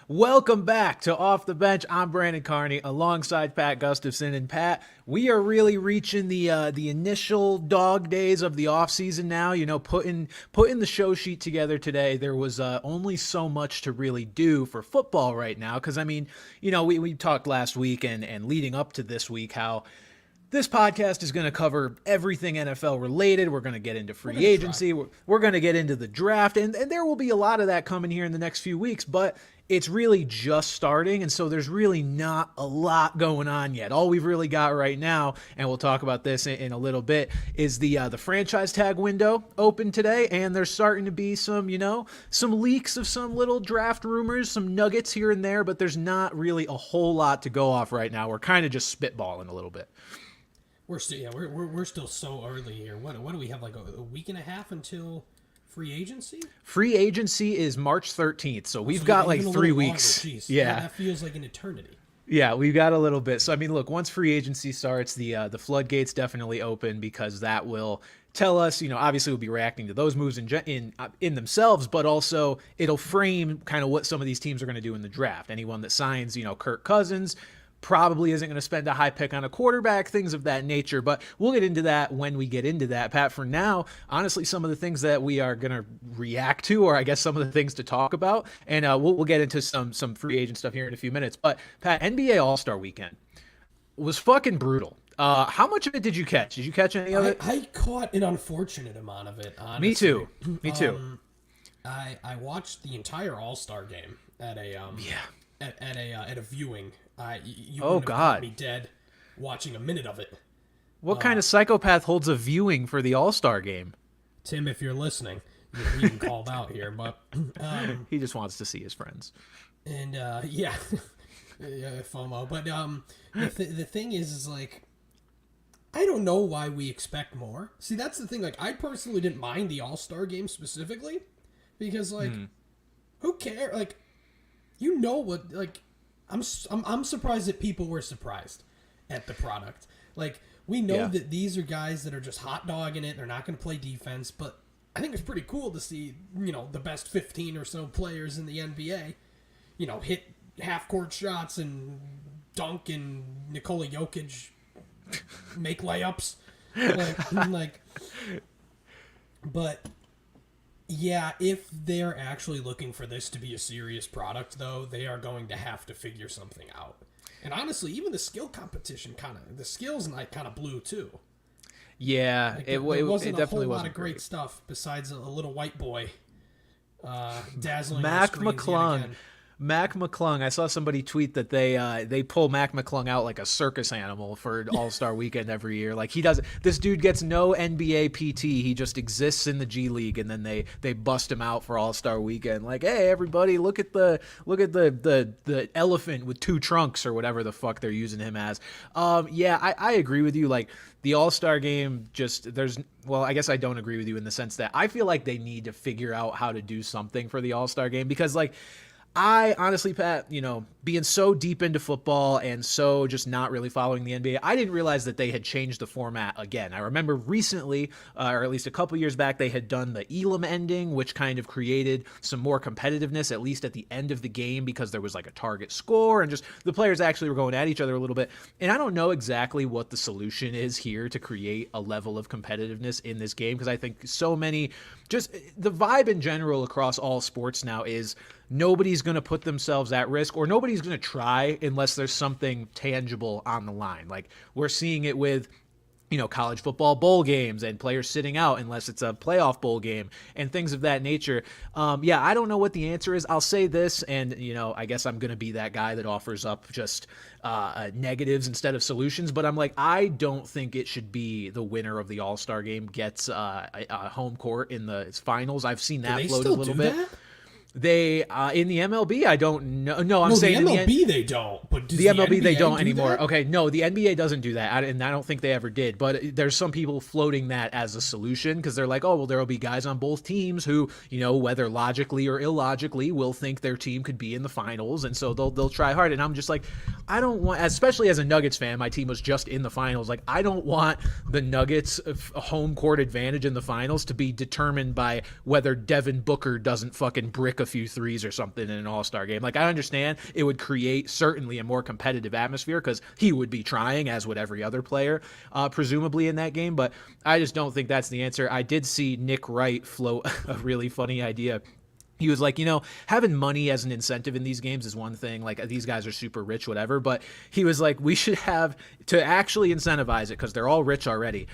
Welcome back to Off the Bench. I'm Brandon Carney alongside Pat Gustafson. And Pat, we are really reaching the initial dog days of the offseason now. You know, putting the show sheet together today, there was only so much to really do for football right now. Because, I mean, you know, we talked last week and leading up to this week how this podcast is going to cover everything NFL related. We're going to get into free agency. We're going to get into the draft. And there will be a lot of that coming here in the next few weeks. But it's really just starting. And so there's really not a lot going on yet. All we've really got right now, and we'll talk about this in a little bit, is the franchise tag window open today. And there's starting to be some leaks of some little draft rumors, some nuggets here and there. But there's not really a whole lot to go off right now. We're kind of just spitballing a little bit. We're still so early here. What do we have, like a week and a half until free agency? Free agency is March 13th, so we've got like 3 weeks. Yeah, that feels like an eternity. Yeah, we've got a little bit. So I mean, look, once free agency starts, the floodgates definitely open because that will tell us, you know, obviously we'll be reacting to those moves in themselves, but also it'll frame kind of what some of these teams are going to do in the draft. Anyone that signs, you know, Kirk Cousins probably isn't going to spend a high pick on a quarterback, things of that nature. But we'll get into that when we get into that. Pat, for now, honestly, some of the things that we are going to react to, or I guess some of the things to talk about, and we'll get into some free agent stuff here in a few minutes. But Pat, NBA All-Star Weekend was fucking brutal. How much of it did you catch? Did you catch any of it? I caught an unfortunate amount of it, honestly. Me too. I watched the entire All-Star game at a at a viewing. You wouldn't have caught me dead watching a minute of it. What kind of psychopath holds a viewing for the All-Star game? Tim, if you're listening, you're being called out here, but he just wants to see his friends. And yeah, FOMO. But the thing is like, I don't know why we expect more. See, that's the thing. Like, I personally didn't mind the All-Star game specifically because, like, who cares? Like, you know what? Like, I'm surprised that people were surprised at the product. Like, we know that these are guys that are just hot dogging it. They're not going to play defense, but I think it's pretty cool to see, you know, the best 15 or so players in the NBA, you know, hit half-court shots and dunk and Nikola Jokic make layups. But yeah, if they're actually looking for this to be a serious product, though, they are going to have to figure something out. And honestly, even the skill competition the skills night kind of blew too. Yeah, like, it wasn't definitely a whole lot wasn't of great stuff besides a little white boy dazzling Mac the screens yet McClung. again. Mac McClung. I saw somebody tweet that they pull Mac McClung out like a circus animal for All-Star Weekend every year. Like, he doesn't. This dude gets no NBA PT. He just exists in the G League, and then they bust him out for All-Star Weekend. Like, hey, everybody, look at the elephant with two trunks or whatever the fuck they're using him as. Yeah, I agree with you. Like, the All-Star game, I guess I don't agree with you in the sense that I feel like they need to figure out how to do something for the All-Star game because, like, I honestly, Pat, you know, being so deep into football and so just not really following the NBA, I didn't realize that they had changed the format again. I remember recently, or at least a couple years back, they had done the Elam ending, which kind of created some more competitiveness, at least at the end of the game, because there was like a target score and just the players actually were going at each other a little bit. And I don't know exactly what the solution is here to create a level of competitiveness in this game, because I think so many, just the vibe in general across all sports now is nobody's going to put themselves at risk, or nobody's going to try unless there's something tangible on the line. Like, we're seeing it with, you know, college football bowl games and players sitting out unless it's a playoff bowl game and things of that nature. Yeah, I don't know what the answer is. I'll say this, and, you know, I guess I'm going to be that guy that offers up just negatives instead of solutions, but I'm like, I don't think it should be the winner of the All-Star game gets a home court in the finals. I've seen that float a little bit. They in the MLB, I don't know. No, I'm No, the saying in MLB they don't, but does the MLB they NBA don't do anymore. that? Okay, no, the NBA doesn't do that, and I don't think they ever did. But there's some people floating that as a solution because they're like, oh well, there will be guys on both teams who, whether logically or illogically, will think their team could be in the finals, and so they'll try hard. And I'm just like, I don't want, especially as a Nuggets fan, my team was just in the finals. Like, I don't want the Nuggets' home court advantage in the finals to be determined by whether Devin Booker doesn't fucking brick a few threes or something in an All-Star game. Like, I understand it would create certainly a more competitive atmosphere because he would be trying, as would every other player, presumably in that game. But I just don't think that's the answer. I did see Nick Wright float a really funny idea. He was like, having money as an incentive in these games is one thing. Like, these guys are super rich, whatever. But he was like, we should have, to actually incentivize it, because they're all rich already,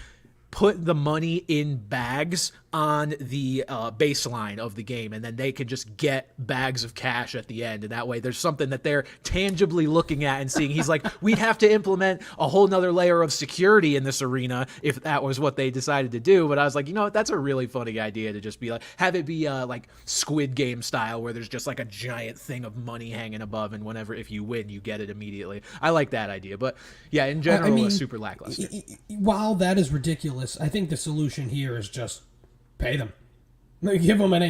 put the money in bags on the baseline of the game, and then they could just get bags of cash at the end, and that way there's something that they're tangibly looking at and seeing. He's like, we'd have to implement a whole nother layer of security in this arena if that was what they decided to do. But I was like, that's a really funny idea to just be like, have it be like Squid Game style, where there's just like a giant thing of money hanging above, and if you win, you get it immediately. I like that idea. But yeah, in general, it's super lackluster. While that is ridiculous, I think the solution here is just pay them. Give them I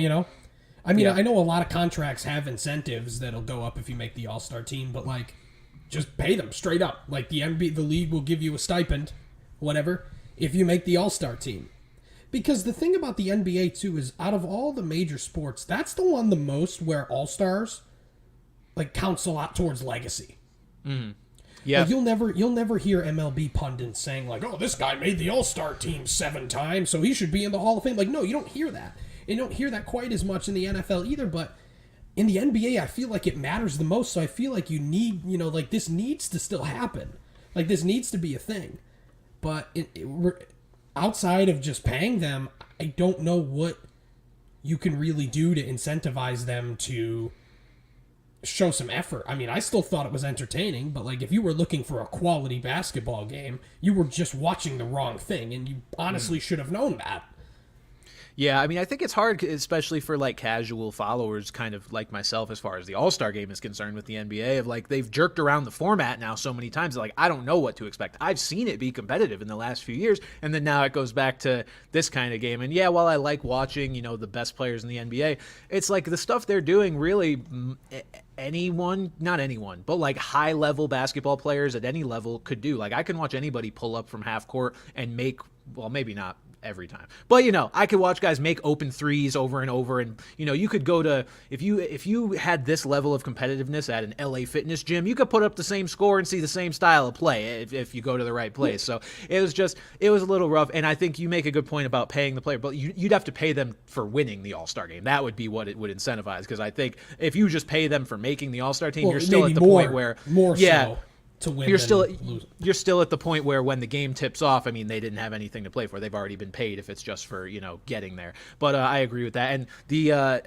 know a lot of contracts have incentives that'll go up if you make the All-Star team, but like, just pay them straight up. Like, the league will give you a stipend, whatever, if you make the All-Star team. Because the thing about the NBA too is, out of all the major sports, that's the one the most where All-Stars like counts a lot towards legacy. Mm-hmm. Yeah, like, you'll never hear MLB pundits saying like, "Oh, this guy made the All-Star team 7 times, so he should be in the Hall of Fame." Like, no, you don't hear that. And you don't hear that quite as much in the NFL either. But in the NBA, I feel like it matters the most. So I feel like you need, like, this needs to still happen. Like, this needs to be a thing. But outside of just paying them, I don't know what you can really do to incentivize them to show some effort. I mean, I still thought it was entertaining, but like, if you were looking for a quality basketball game, you were just watching the wrong thing, and you honestly should have known that. Yeah, I mean, I think it's hard, especially for like casual followers, kind of like myself, as far as the All-Star game is concerned with the NBA, of like, they've jerked around the format now so many times, like, I don't know what to expect. I've seen it be competitive in the last few years, and then now it goes back to this kind of game. And yeah, while I like watching, the best players in the NBA, it's like the stuff they're doing really, not anyone, but like high-level basketball players at any level could do. Like, I can watch anybody pull up from half court and make, well, maybe not every time, but I could watch guys make open threes over and over, and you could go to, if you had this level of competitiveness at an LA Fitness gym, you could put up the same score and see the same style of play if you go to the right place. So it was a little rough, and I think you make a good point about paying the player, but you'd have to pay them for winning the All-Star game. That would be what it would incentivize, because I think if you just pay them for making the All-Star team, you're still at the point where so to win, you're still at the point where when the game tips off, I mean, they didn't have anything to play for. They've already been paid if it's just for getting there. But I agree with that. And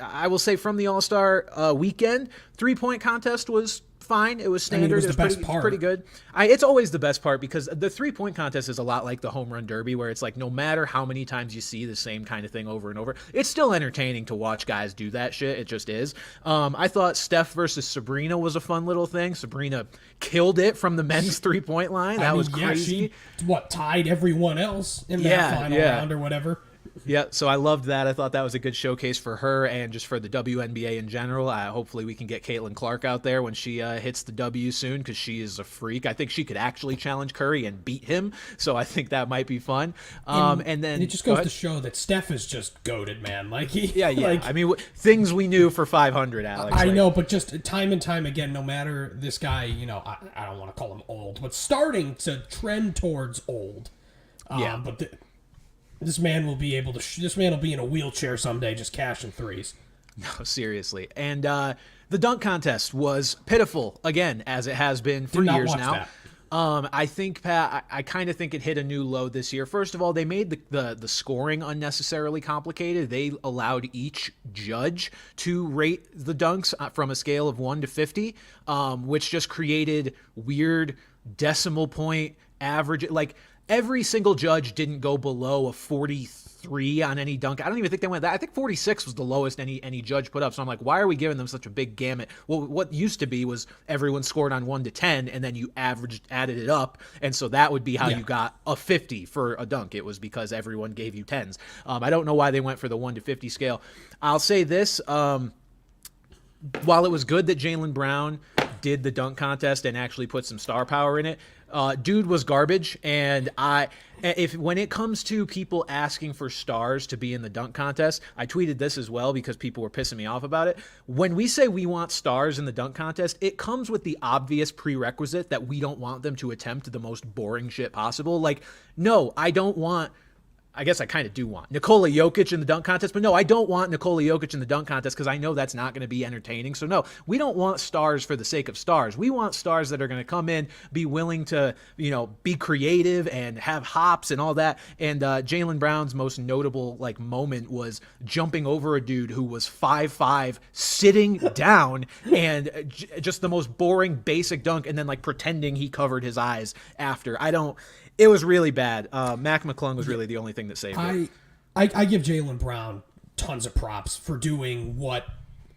I will say, from the All-Star weekend, 3-point contest was fine. It was standard. It was pretty good. It's always the best part, because the 3-point contest is a lot like the home run derby, where it's like, no matter how many times you see the same kind of thing over and over, it's still entertaining to watch guys do that shit. It just is. I thought Steph versus Sabrina was a fun little thing. Sabrina killed it from the men's 3-point line. That was crazy. She, tied everyone else in that final round or whatever. Yeah, so I loved that. I thought that was a good showcase for her and just for the WNBA in general. Hopefully we can get Caitlin Clark out there when she hits the W soon, because she is a freak. I think she could actually challenge Curry and beat him, so I think that might be fun. And then it just goes to show that Steph is just goated, man. Like, I mean, things we knew for 500, Alex. I know, but just time and time again, no matter this guy, I don't want to call him old, but starting to trend towards old. But this man will be in a wheelchair someday, just cashing threes. No, seriously. And the dunk contest was pitiful again, as it has been for years now. I think, Pat, I kind of think it hit a new low this year. First of all, they made the scoring unnecessarily complicated. They allowed each judge to rate the dunks from a scale of 1 to 50, which just created weird decimal point average. Like, every single judge didn't go below a 43 on any dunk. I don't even think they went that. I think 46 was the lowest any judge put up. So I'm like, why are we giving them such a big gamut? Well, what used to be was everyone scored on 1 to 10, and then you added it up, and so that would be how you got a 50 for a dunk. It was because everyone gave you 10s. I don't know why they went for the 1 to 50 scale. I'll say this. While it was good that Jaylen Brown did the dunk contest and actually put some star power in it, dude was garbage. And when it comes to people asking for stars to be in the dunk contest, I tweeted this as well because people were pissing me off about it. When we say we want stars in the dunk contest, it comes with the obvious prerequisite that we don't want them to attempt the most boring shit possible. Like, no, I don't want... I guess I kind of do want Nikola Jokic in the dunk contest, but no, I don't want Nikola Jokic in the dunk contest because I know that's not going to be entertaining. So no, we don't want stars for the sake of stars. We want stars that are going to come in, be willing to, be creative and have hops and all that. And Jaylen Brown's most notable moment was jumping over a dude who was 5'5", sitting down, and just the most boring basic dunk, and then pretending he covered his eyes after. It was really bad. Mac McClung was really the only thing that saved it. I give Jaylen Brown tons of props for doing what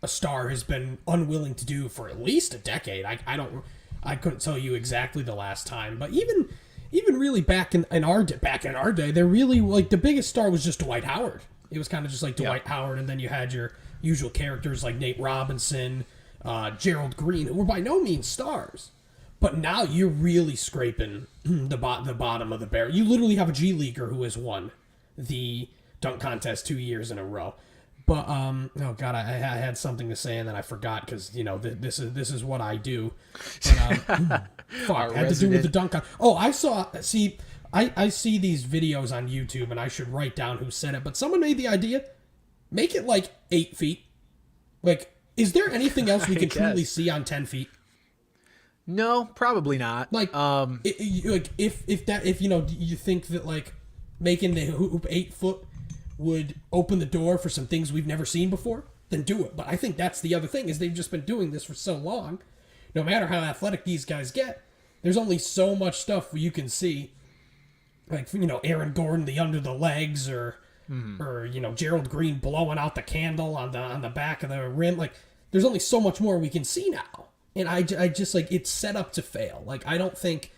a star has been unwilling to do for at least a decade. I couldn't tell you exactly the last time, but even really back in our day, they're really the biggest star was just Dwight Howard. It was kind of just like Dwight Howard, and then you had your usual characters like Nate Robinson, Gerald Green, who were by no means stars. But now you're really scraping the bottom of the barrel. You literally have a G Leaguer who has won the dunk contest 2 years in a row. But oh god, I had something to say and then I forgot because this is what I do. But, fuck, had to do with the dunk contest. Oh, I see these videos on YouTube and I should write down who said it. But someone made the idea, make it 8 feet. Is there anything else we can truly see on 10 feet? No, probably not. If you think that making the hoop 8 foot would open the door for some things we've never seen before, then do it. But I think that's the other thing is they've just been doing this for so long. No matter how athletic these guys get, there's only so much stuff you can see. Aaron Gordon, the under the legs, or Gerald Green blowing out the candle on the back of the rim. There's only so much more we can see now. And I just it's set up to fail. I don't think,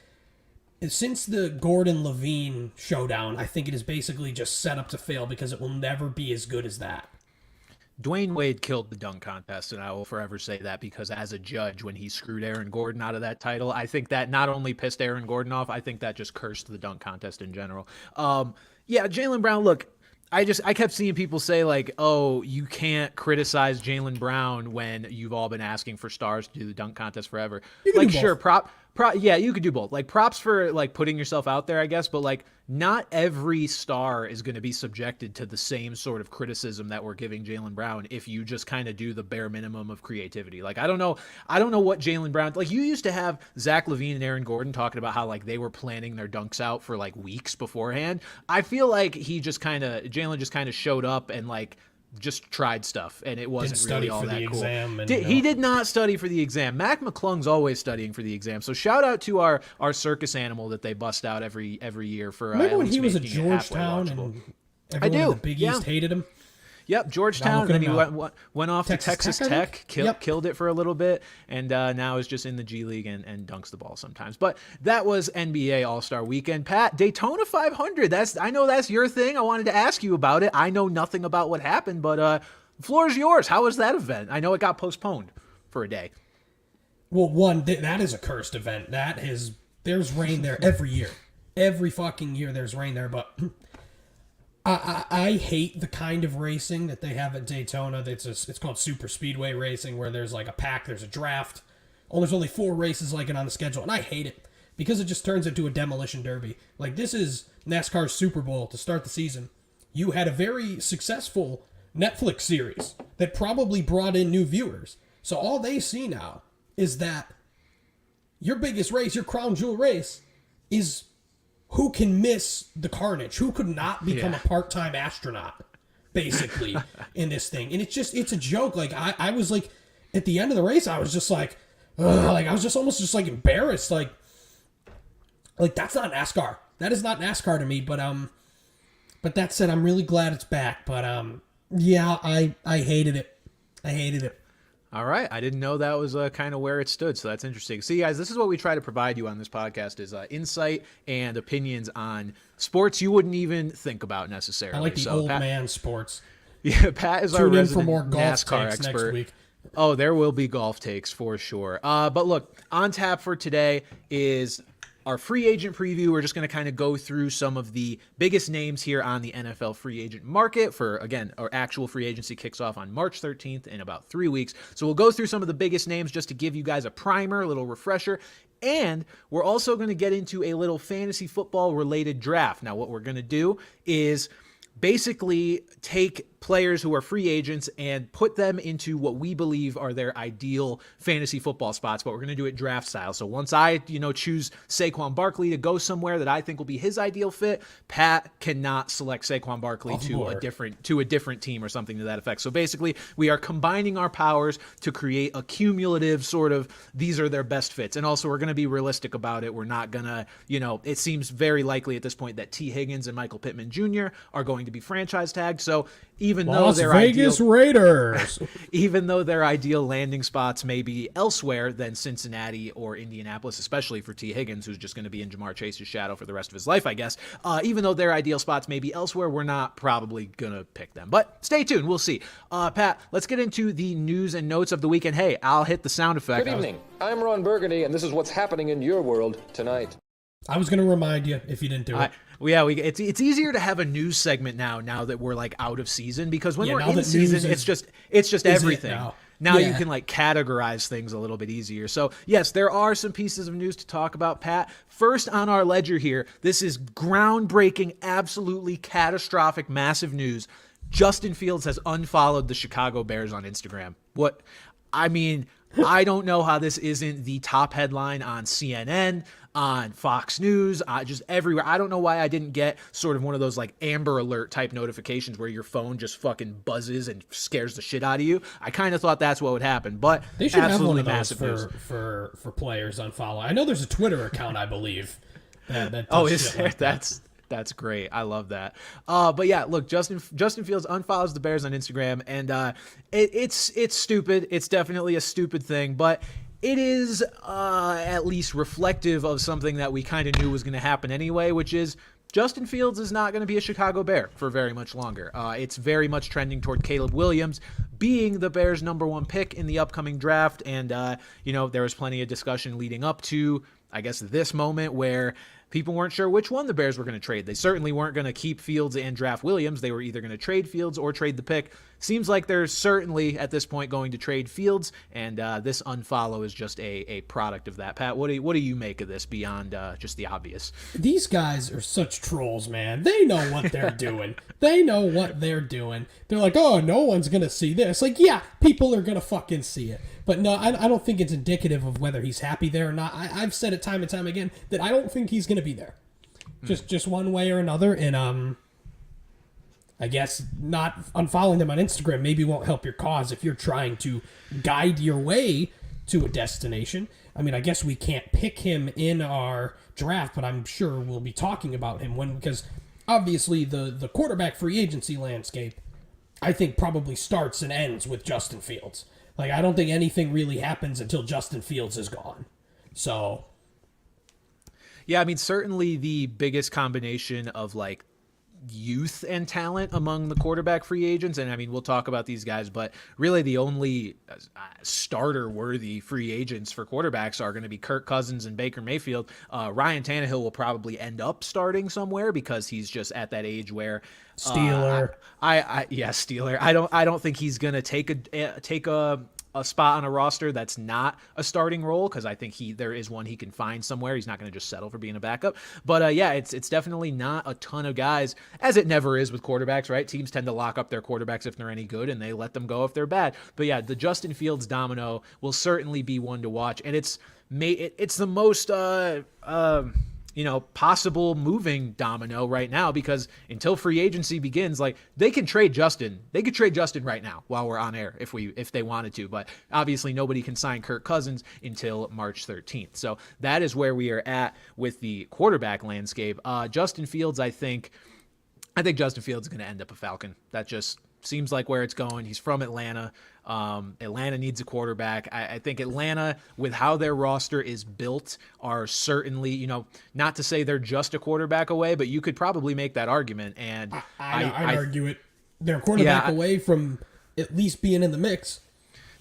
since the Gordon-Levine showdown, I think it is basically just set up to fail because it will never be as good as that. Dwayne Wade killed the dunk contest, and I will forever say that because as a judge, when he screwed Aaron Gordon out of that title, I think that not only pissed Aaron Gordon off, I think that just cursed the dunk contest in general. Jaylen Brown, look, I kept seeing people say oh, you can't criticize Jaylen Brown when you've all been asking for stars to do the dunk contest forever. Sure, yeah, you could do both. Props for putting yourself out there, I guess, but not every star is going to be subjected to the same sort of criticism that we're giving Jaylen Brown if you just kind of do the bare minimum of creativity. I don't know what Jaylen Brown, you used to have Zach LaVine and Aaron Gordon talking about how they were planning their dunks out for weeks beforehand. I feel Jaylen just kind of showed up and just tried stuff, and it wasn't really all that cool. He did not study for the exam. Mac McClung's always studying for the exam. So shout out to our circus animal that they bust out every year for. Remember when he was at Georgetown and everyone in the Big East hated him? Yep, Georgetown, and then he went off to Texas Tech, killed it for a little bit, and now is just in the G League and dunks the ball sometimes. But that was NBA All-Star Weekend. Pat, Daytona 500, I know that's your thing. I wanted to ask you about it. I know nothing about what happened, but the floor is yours. How was that event? I know it got postponed for a day. Well, that is a cursed event. There's rain there every year. Every fucking year there's rain there, but... I hate the kind of racing that they have at Daytona. It's called super speedway racing, where there's a pack, there's a draft. There's only 4 races it on the schedule, and I hate it because it just turns into a demolition derby. This is NASCAR's Super Bowl to start the season. You had a very successful Netflix series that probably brought in new viewers. So all they see now is that your biggest race, your crown jewel race, is who can miss the carnage, who could not become a part-time astronaut, basically, in this thing. And it's a joke. I was at the end of the race, I was just I was just almost embarrassed. That's not NASCAR. That is not NASCAR to me, but that said, I'm really glad it's back. But yeah, I hated it. I hated it. All right. I didn't know that was kind of where it stood. So that's interesting. See, guys, this is what we try to provide you on this podcast is insight and opinions on sports you wouldn't even think about necessarily. I like the old man sports. Yeah, Pat is our Tune in resident for more golf NASCAR takes expert. next week. Oh, there will be golf takes for sure. But look, on tap for today is our free agent preview. We're just going to kind of go through some of the biggest names here on the NFL free agent market for, again, our actual free agency kicks off on March 13th in about 3 weeks. So we'll go through some of the biggest names just to give you guys a primer, a little refresher. And we're also going to get into a little fantasy football related draft. Now, what we're going to do is basically take players who are free agents and put them into what we believe are their ideal fantasy football spots, but we're going to do it draft style. So once I, choose Saquon Barkley to go somewhere that I think will be his ideal fit, Pat cannot select Saquon Barkley to a different team or something to that effect. So basically, we are combining our powers to create a cumulative sort of these are their best fits. And also we're going to be realistic about it. We're not going to, it seems very likely at this point that T. Higgins and Michael Pittman Jr. are going to be franchise tagged. So even though their Vegas Raiders, even though their ideal landing spots may be elsewhere than Cincinnati or Indianapolis, especially for T. Higgins, who's just going to be in Jamar Chase's shadow for the rest of his life, I guess. Even though their ideal spots may be elsewhere, we're not probably going to pick them. But stay tuned. We'll see. Pat, let's get into the news and notes of the week. And hey, I'll hit the sound effect. Good evening. I'm Ron Burgundy, and this is what's happening in your world tonight. I was going to remind you if you didn't do it. It's easier to have a news segment now that we're like out of season, because when we're in season, it's just everything. Now you can like categorize things a little bit easier. So yes, there are some pieces of news to talk about, Pat. First on our ledger here, this is groundbreaking, absolutely catastrophic, massive news. Justin Fields has unfollowed the Chicago Bears on Instagram. I don't know how this isn't the top headline on CNN, on Fox News, just everywhere. I don't know why I didn't get sort of one of those like Amber Alert type notifications where your phone just fucking buzzes and scares the shit out of you. I kind of thought that's what would happen, but they should have one of those for players on follow. I know there's a Twitter account, I believe. Is there? Like that's great. I love that. But yeah, look, Justin Fields unfollows the Bears on Instagram, and it's stupid. It's definitely a stupid thing, but it is at least reflective of something that we kind of knew was going to happen anyway, which is Justin Fields is not going to be a Chicago Bear for very much longer. It's very much trending toward Caleb Williams being the Bears' #1 pick in the upcoming draft, and there was plenty of discussion leading up to, I guess, this moment where people weren't sure which one the Bears were going to trade. They certainly weren't going to keep Fields and draft Williams. They were either going to trade Fields or trade the pick. Seems like they're certainly at this point going to trade Fields, and this unfollow is just a product of that. Pat, what do you make of this beyond just the obvious? These guys are such trolls, man. They know what they're doing. They know what they're doing. They're like, oh, no one's going to see this. Like, yeah, people are going to fucking see it. But no, I don't think it's indicative of whether he's happy there or not. I've said it time and time again that I don't think he's going to be there. Just one way or another. And I guess not unfollowing them on Instagram maybe won't help your cause if you're trying to guide your way to a destination. I mean, I guess we can't pick him in our draft, but I'm sure we'll be talking about him because obviously the quarterback free agency landscape, I think, probably starts and ends with Justin Fields. Like, I don't think anything really happens until Justin Fields is gone. So, yeah, I mean, certainly the biggest combination of like youth and talent among the quarterback free agents, and I mean, we'll talk about these guys, but really the only starter-worthy free agents for quarterbacks are going to be Kirk Cousins and Baker Mayfield. Ryan Tannehill will probably end up starting somewhere because he's just at that age where Steeler. Steeler. I don't think he's going to take a spot on a roster that's not a starting role, because I think there is one he can find somewhere. He's not going to just settle for being a backup. But it's definitely not a ton of guys, as it never is with quarterbacks, right? Teams tend to lock up their quarterbacks if they're any good, and they let them go if they're bad. But yeah, the Justin Fields domino will certainly be one to watch, and it's the most possible moving domino right now, because until free agency begins, like, they can trade Justin. They could trade Justin right now while we're on air if they wanted to, but obviously nobody can sign Kirk Cousins until March 13th. So that is where we are at with the quarterback landscape. Justin Fields, I think Justin Fields is going to end up a Falcon. That just seems like where it's going. He's from Atlanta. Atlanta needs a quarterback. I think Atlanta, with how their roster is built, are certainly, not to say they're just a quarterback away, but you could probably make that argument. And I'd argue it. They're a quarterback away from at least being in the mix.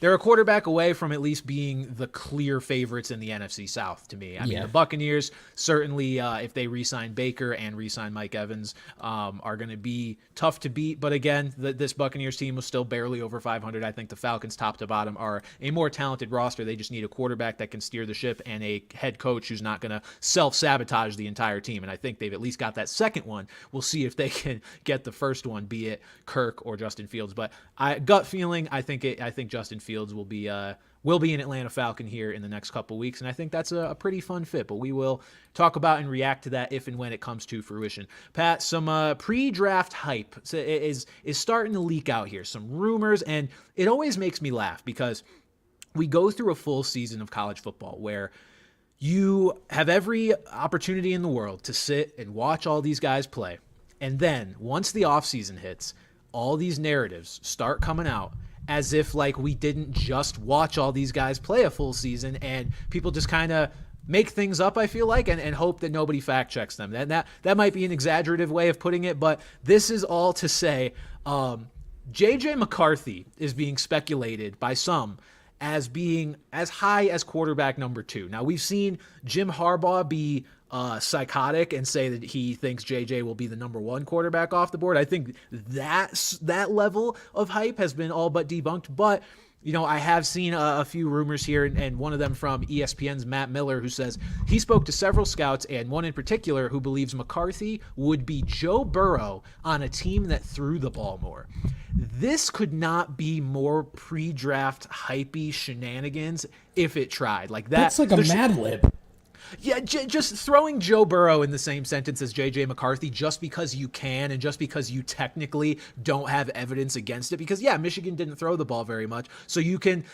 They're a quarterback away from at least being the clear favorites in the NFC South to me. I mean, the Buccaneers, certainly, if they re-sign Baker and re-sign Mike Evans, are going to be tough to beat. But again, this Buccaneers team was still barely over 500. I think the Falcons, top to bottom, are a more talented roster. They just need a quarterback that can steer the ship and a head coach who's not going to self-sabotage the entire team. And I think they've at least got that second one. We'll see if they can get the first one, be it Kirk or Justin Fields. But gut feeling, I think Justin Fields will be an Atlanta Falcon here in the next couple weeks, and I think that's a pretty fun fit. But we will talk about and react to that if and when it comes to fruition. Pat, some pre-draft hype is starting to leak out here. Some rumors, and it always makes me laugh because we go through a full season of college football where you have every opportunity in the world to sit and watch all these guys play, and then once the offseason hits, all these narratives start coming out as if like we didn't just watch all these guys play a full season, and people just kind of make things up, I feel like, and hope that nobody fact checks them. And that might be an exaggerative way of putting it, but this is all to say J.J. McCarthy is being speculated by some as being as high as quarterback number 2. Now, we've seen Jim Harbaugh be psychotic and say that he thinks JJ will be the number 1 quarterback off the board. I think that level of hype has been all but debunked, but I have seen a few rumors here, and one of them from ESPN's Matt Miller, who says he spoke to several scouts, and one in particular who believes McCarthy would be Joe Burrow on a team that threw the ball more. This could not be more pre-draft hypey shenanigans if it tried. Like that. That's like a Mad Lib. Yeah, just throwing Joe Burrow in the same sentence as J.J. McCarthy just because you can and just because you technically don't have evidence against it. Because, Michigan didn't throw the ball very much. So you can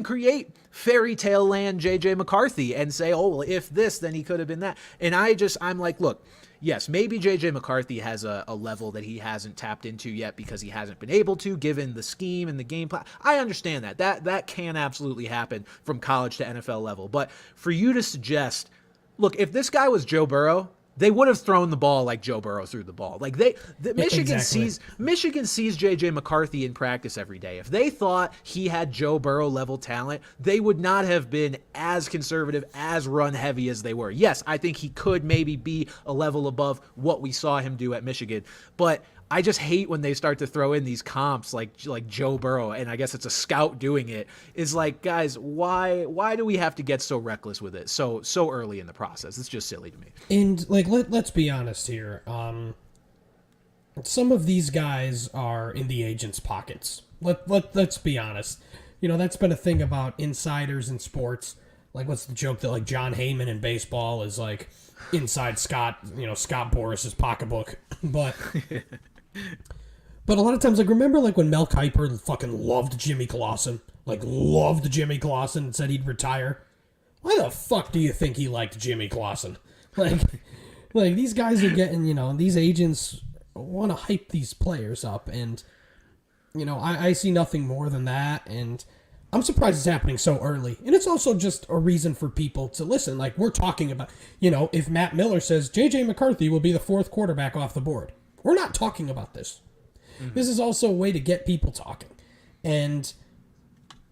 create fairy tale land J.J. McCarthy and say, oh, well, if this, then he could have been that. And I'm like, look, yes, maybe J.J. McCarthy has a level that he hasn't tapped into yet because he hasn't been able to, given the scheme and the game plan. I understand that. That can absolutely happen from college to NFL level. But for you to suggest, look, if this guy was Joe Burrow, they would have thrown the ball like Joe Burrow threw the ball. Like Michigan sees J.J. McCarthy in practice every day. If they thought he had Joe Burrow level talent, they would not have been as conservative, as run heavy as they were. Yes, I think he could maybe be a level above what we saw him do at Michigan, but I just hate when they start to throw in these comps like Joe Burrow, and I guess it's a scout doing it. Is like, guys, why do we have to get so reckless with it so early in the process? It's just silly to me. And like, let's be honest here. Some of these guys are in the agents' pockets. Let's be honest. That's been a thing about insiders in sports. Like, what's the joke that like John Heyman in baseball is like inside Scott Boris's pocketbook, but. But a lot of times, like, remember, like, when Mel Kiper fucking loved Jimmy Clausen? Like, loved Jimmy Clausen and said he'd retire? Why the fuck do you think he liked Jimmy Clausen? Like these guys are getting, these agents want to hype these players up. And, I see nothing more than that. And I'm surprised it's happening so early. And it's also just a reason for people to listen. Like, we're talking about, if Matt Miller says J.J. McCarthy will be the 4th quarterback off the board, we're not talking about this. Mm-hmm. This is also a way to get people talking. And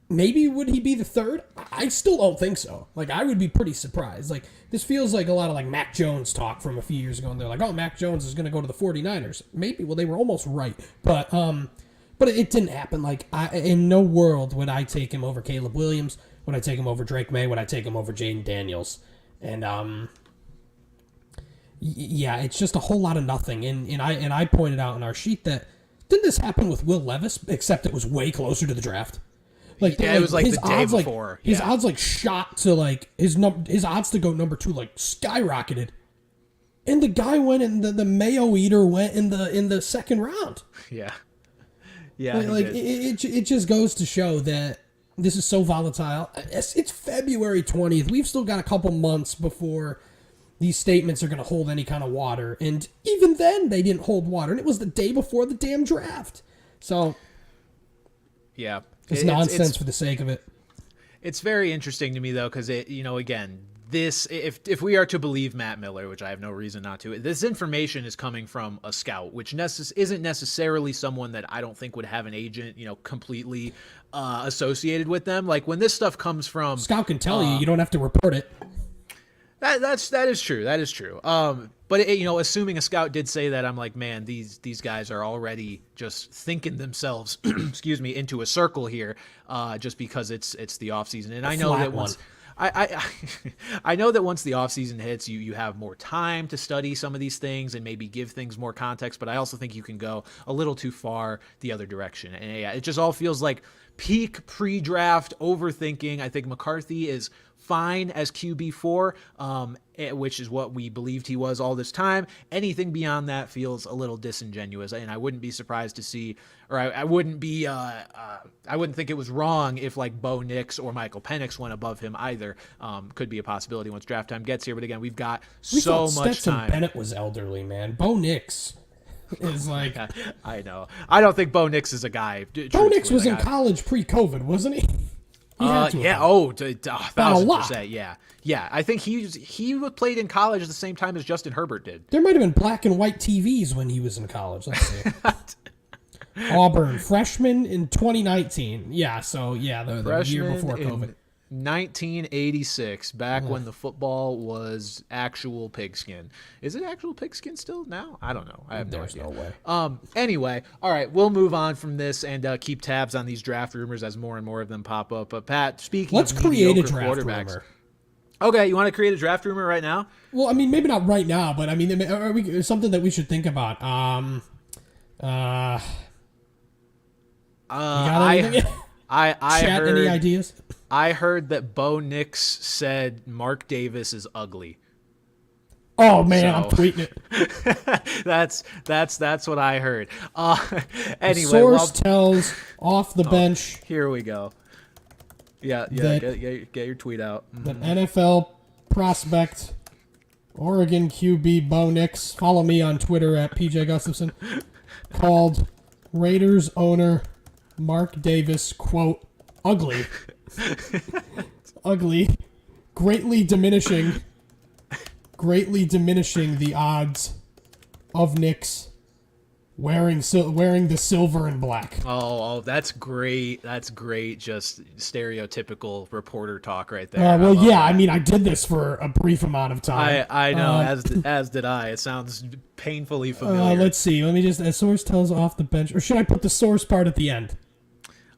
maybe would he be the 3rd? I still don't think so. Like, I would be pretty surprised. Like, this feels like a lot of, like, Mac Jones talk from a few years ago. And they're like, oh, Mac Jones is going to go to the 49ers. Maybe. Well, they were almost right. But it didn't happen. Like, in no world would I take him over Caleb Williams. Would I take him over Drake May? Would I take him over Jaden Daniels? And, yeah, it's just a whole lot of nothing. And I pointed out in our sheet that didn't this happen with Will Levis, except it was way closer to the draft. Like, it was like the day before. His odds like shot to like his odds to go number 2 like skyrocketed. And the guy went in the Mayo Eater went in the second round. Yeah. Yeah. Like it just goes to show that this is so volatile. It's February 20th. We've still got a couple months before these statements are going to hold any kind of water. And even then, they didn't hold water. And it was the day before the damn draft. So, yeah, it's nonsense for the sake of it. It's very interesting to me, though, because, again, this, if we are to believe Matt Miller, which I have no reason not to, this information is coming from a scout, which isn't necessarily someone that I don't think would have an agent, completely associated with them. Like, when this stuff comes from... Scout can tell you don't have to report it. That is true. That is true. But assuming a scout did say that, I'm like, man, these guys are already just thinking themselves, excuse me, into a circle here, just because it's the off season. And I know that once I know that once the off season hits, you have more time to study some of these things and maybe give things more context. But I also think you can go a little too far the other direction. And yeah, it just all feels like peak pre-draft overthinking. I think McCarthy is fine as QB4, which is what we believed he was all this time. Anything beyond that feels a little disingenuous, and I wouldn't be surprised to see, or I wouldn't think it was wrong if like Bo Nix or Michael Penix went above him either. Could be a possibility once draft time gets here, but again, we've got so much Stetson time. Bennett was elderly, man. Bo Nix is like... I know. I don't think Bo Nix is a guy. Bo Nix was in college pre-COVID, wasn't he? Yeah. Oh, 1,000%. Yeah. I think he played in college at the same time as Justin Herbert did. There might have been black and white TVs when he was in college. Let's see. Auburn freshman in 2019. Yeah. So yeah, the year before COVID. 1986, back when the football was actual pigskin. Is it actual pigskin still now? I don't know. I have no idea. No way. Anyway, all right, we'll move on from this and keep tabs on these draft rumors as more and more of them pop up. But Pat, speaking Let's of create a mediocre draft quarterbacks. rumor. Okay, you want to create a draft rumor right now? Well, I mean, maybe not right now, but I mean, are we something that we should think about? You got anything? I Chat, heard any ideas? I heard that Bo Nix said Mark Davis is ugly. Oh man, I'm tweeting it. that's what I heard. Anyway, source tells off the bench. Here we go. Yeah. Get your tweet out. The NFL prospect, Oregon QB Bo Nix. Follow me on Twitter at PJ Gustafson. Called Raiders owner Mark Davis, quote, ugly. Ugly. Greatly diminishing the odds of Nix wearing the silver and black. Oh, that's great. That's great. Just stereotypical reporter talk right there. Well, yeah. That. I mean, I did this for a brief amount of time. I know, as did I. It sounds painfully familiar. Let's see. Let me just. A source tells off the bench, or should I put the source part at the end?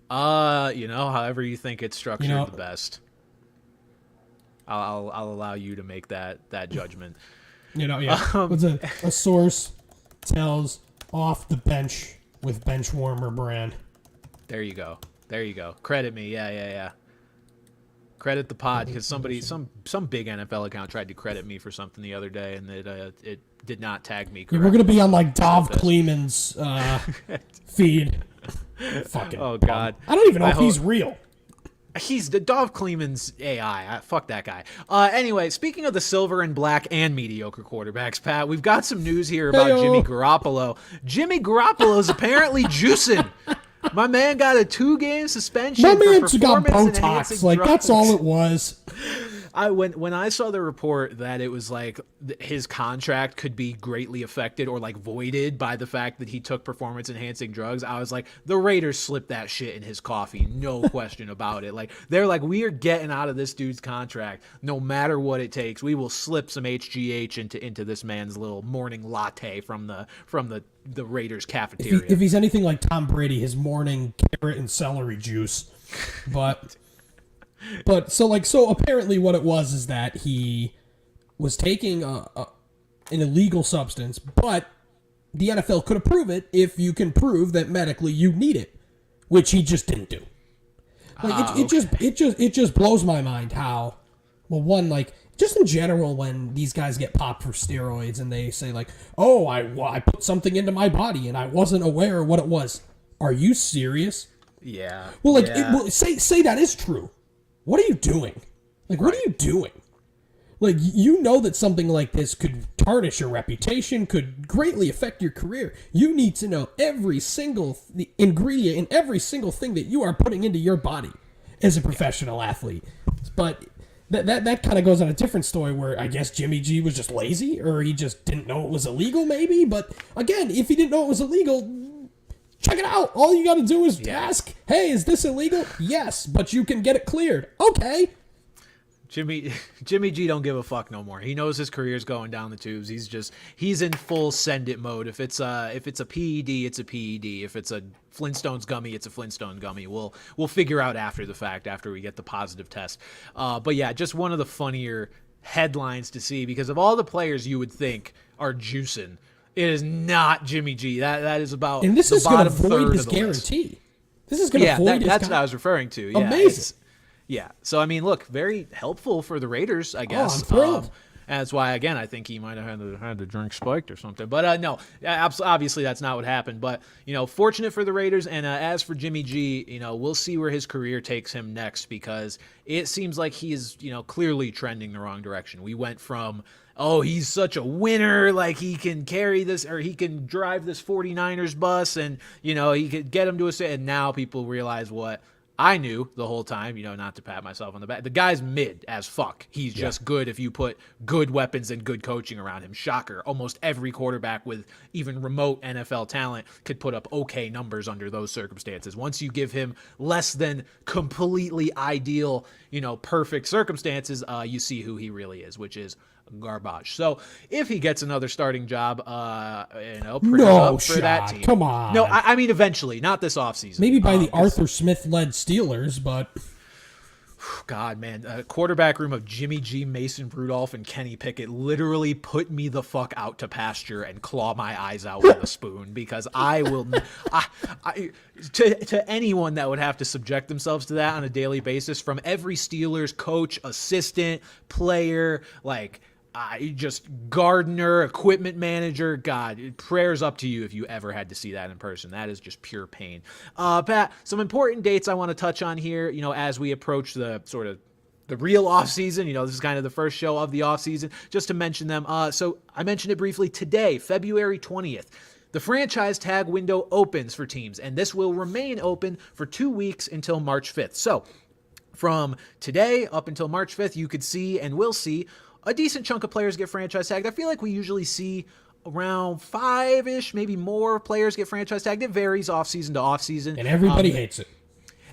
However you think it's structured the best. I'll allow you to make that judgment. What's a source tells off the bench with Benchwarmer brand. There you go. Credit me. Yeah. Credit the pod, because some big NFL account tried to credit me for something the other day, and it did not tag me correctly. We're gonna be on like Dov Kleeman's feed. Fucking oh god, I don't even know if he's real. He's the Dov Kleeman's AI. Fuck that guy. Anyway, speaking of the silver and black and mediocre quarterbacks, Pat, we've got some news here about Jimmy Garoppolo. Jimmy Garoppolo's apparently juicing. My man got a 2-game suspension. My for man's got Botox. Like drugs. That's all it was. When I saw the report that it was like his contract could be greatly affected or like voided by the fact that he took performance enhancing drugs, I was like, the Raiders slipped that shit in his coffee, no question about it. Like they're like, we are getting out of this dude's contract no matter what it takes. We will slip some HGH into this man's little morning latte from the Raiders cafeteria. If he's anything like Tom Brady, his morning carrot and celery juice, But so apparently what it was is that he was taking an illegal substance, but the NFL could approve it if you can prove that medically you need it, which he just didn't do. Like it just blows my mind how Well, one, like, just in general, when these guys get popped for steroids and they say, like, oh, I put something into my body and I wasn't aware of what it was. Are you serious? Yeah. Well, like, yeah. say that is true. What are you doing? Like, what are you doing? Like, you know that something like this could tarnish your reputation, could greatly affect your career. You need to know every single ingredient and every single thing that you are putting into your body as a professional athlete. But that kind of goes on a different story where I guess Jimmy G was just lazy or he just didn't know it was illegal maybe. But again, if he didn't know it was illegal, check it out. All you got to do is ask, hey, is this illegal? Yes, but you can get it cleared. Okay. Jimmy G don't give a fuck no more. He knows his career's going down the tubes. He's in full send it mode. If it's a PED, it's a PED. If it's a Flintstones gummy, it's a Flintstone gummy. We'll figure out after the fact, after we get the positive test. But yeah, just one of the funnier headlines to see, because of all the players you would think are juicing, it is not Jimmy G. That is about and this the is going to bottom void third his of the guarantee. list. This is going to void his that's what I was referring to. Yeah, amazing. Yeah. So, I mean, look, very helpful for the Raiders, I guess. I'm thrilled. That's why, again, I think he might have had the drink spiked or something. But no, obviously that's not what happened. But, fortunate for the Raiders. And as for Jimmy G, we'll see where his career takes him next, because it seems like he is, clearly trending the wrong direction. We went from, oh, he's such a winner, like he can carry this, or he can drive this 49ers bus, and, he could get him to a, and now people realize what I knew the whole time, not to pat myself on the back. The guy's mid as fuck. He's just good if you put good weapons and good coaching around him. Shocker. Almost every quarterback with even remote NFL talent could put up okay numbers under those circumstances. Once you give him less than completely ideal, perfect circumstances, you see who he really is, which is garbage. So if he gets another starting job, no for that team. Come on. No, I mean eventually, not this offseason. Maybe by the Arthur Smith-led Steelers, but God, man, a quarterback room of Jimmy G, Mason Rudolph, and Kenny Pickett literally put me the fuck out to pasture and claw my eyes out with a spoon, because I will, to anyone that would have to subject themselves to that on a daily basis, from every Steelers coach, assistant, player, like, just gardener, equipment manager, God, prayers up to you if you ever had to see that in person. That is just pure pain. Pat, some important dates I want to touch on here, as we approach the sort of the real offseason. This is kind of the first show of the offseason, just to mention them. So I mentioned it briefly today, February 20th. The franchise tag window opens for teams, and this will remain open for 2 weeks until March 5th. So from today up until March 5th, you could see and will see a decent chunk of players get franchise tagged. I feel like we usually see around 5-ish, maybe more players get franchise tagged. It varies offseason to offseason. And everybody hates it.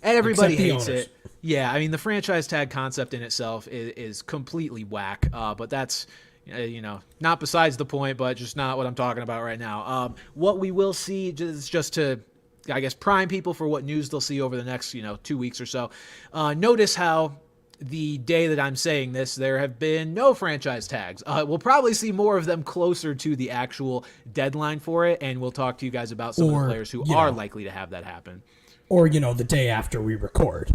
And everybody hates it. Yeah, I mean, the franchise tag concept in itself is completely whack, but that's, not besides the point, but just not what I'm talking about right now. What we will see, just to, I guess, prime people for what news they'll see over the next, 2 weeks or so, notice how the day that I'm saying this, there have been no franchise tags. We'll probably see more of them closer to the actual deadline for it, and we'll talk to you guys about some of the players who are likely to have that happen. Or, the day after we record.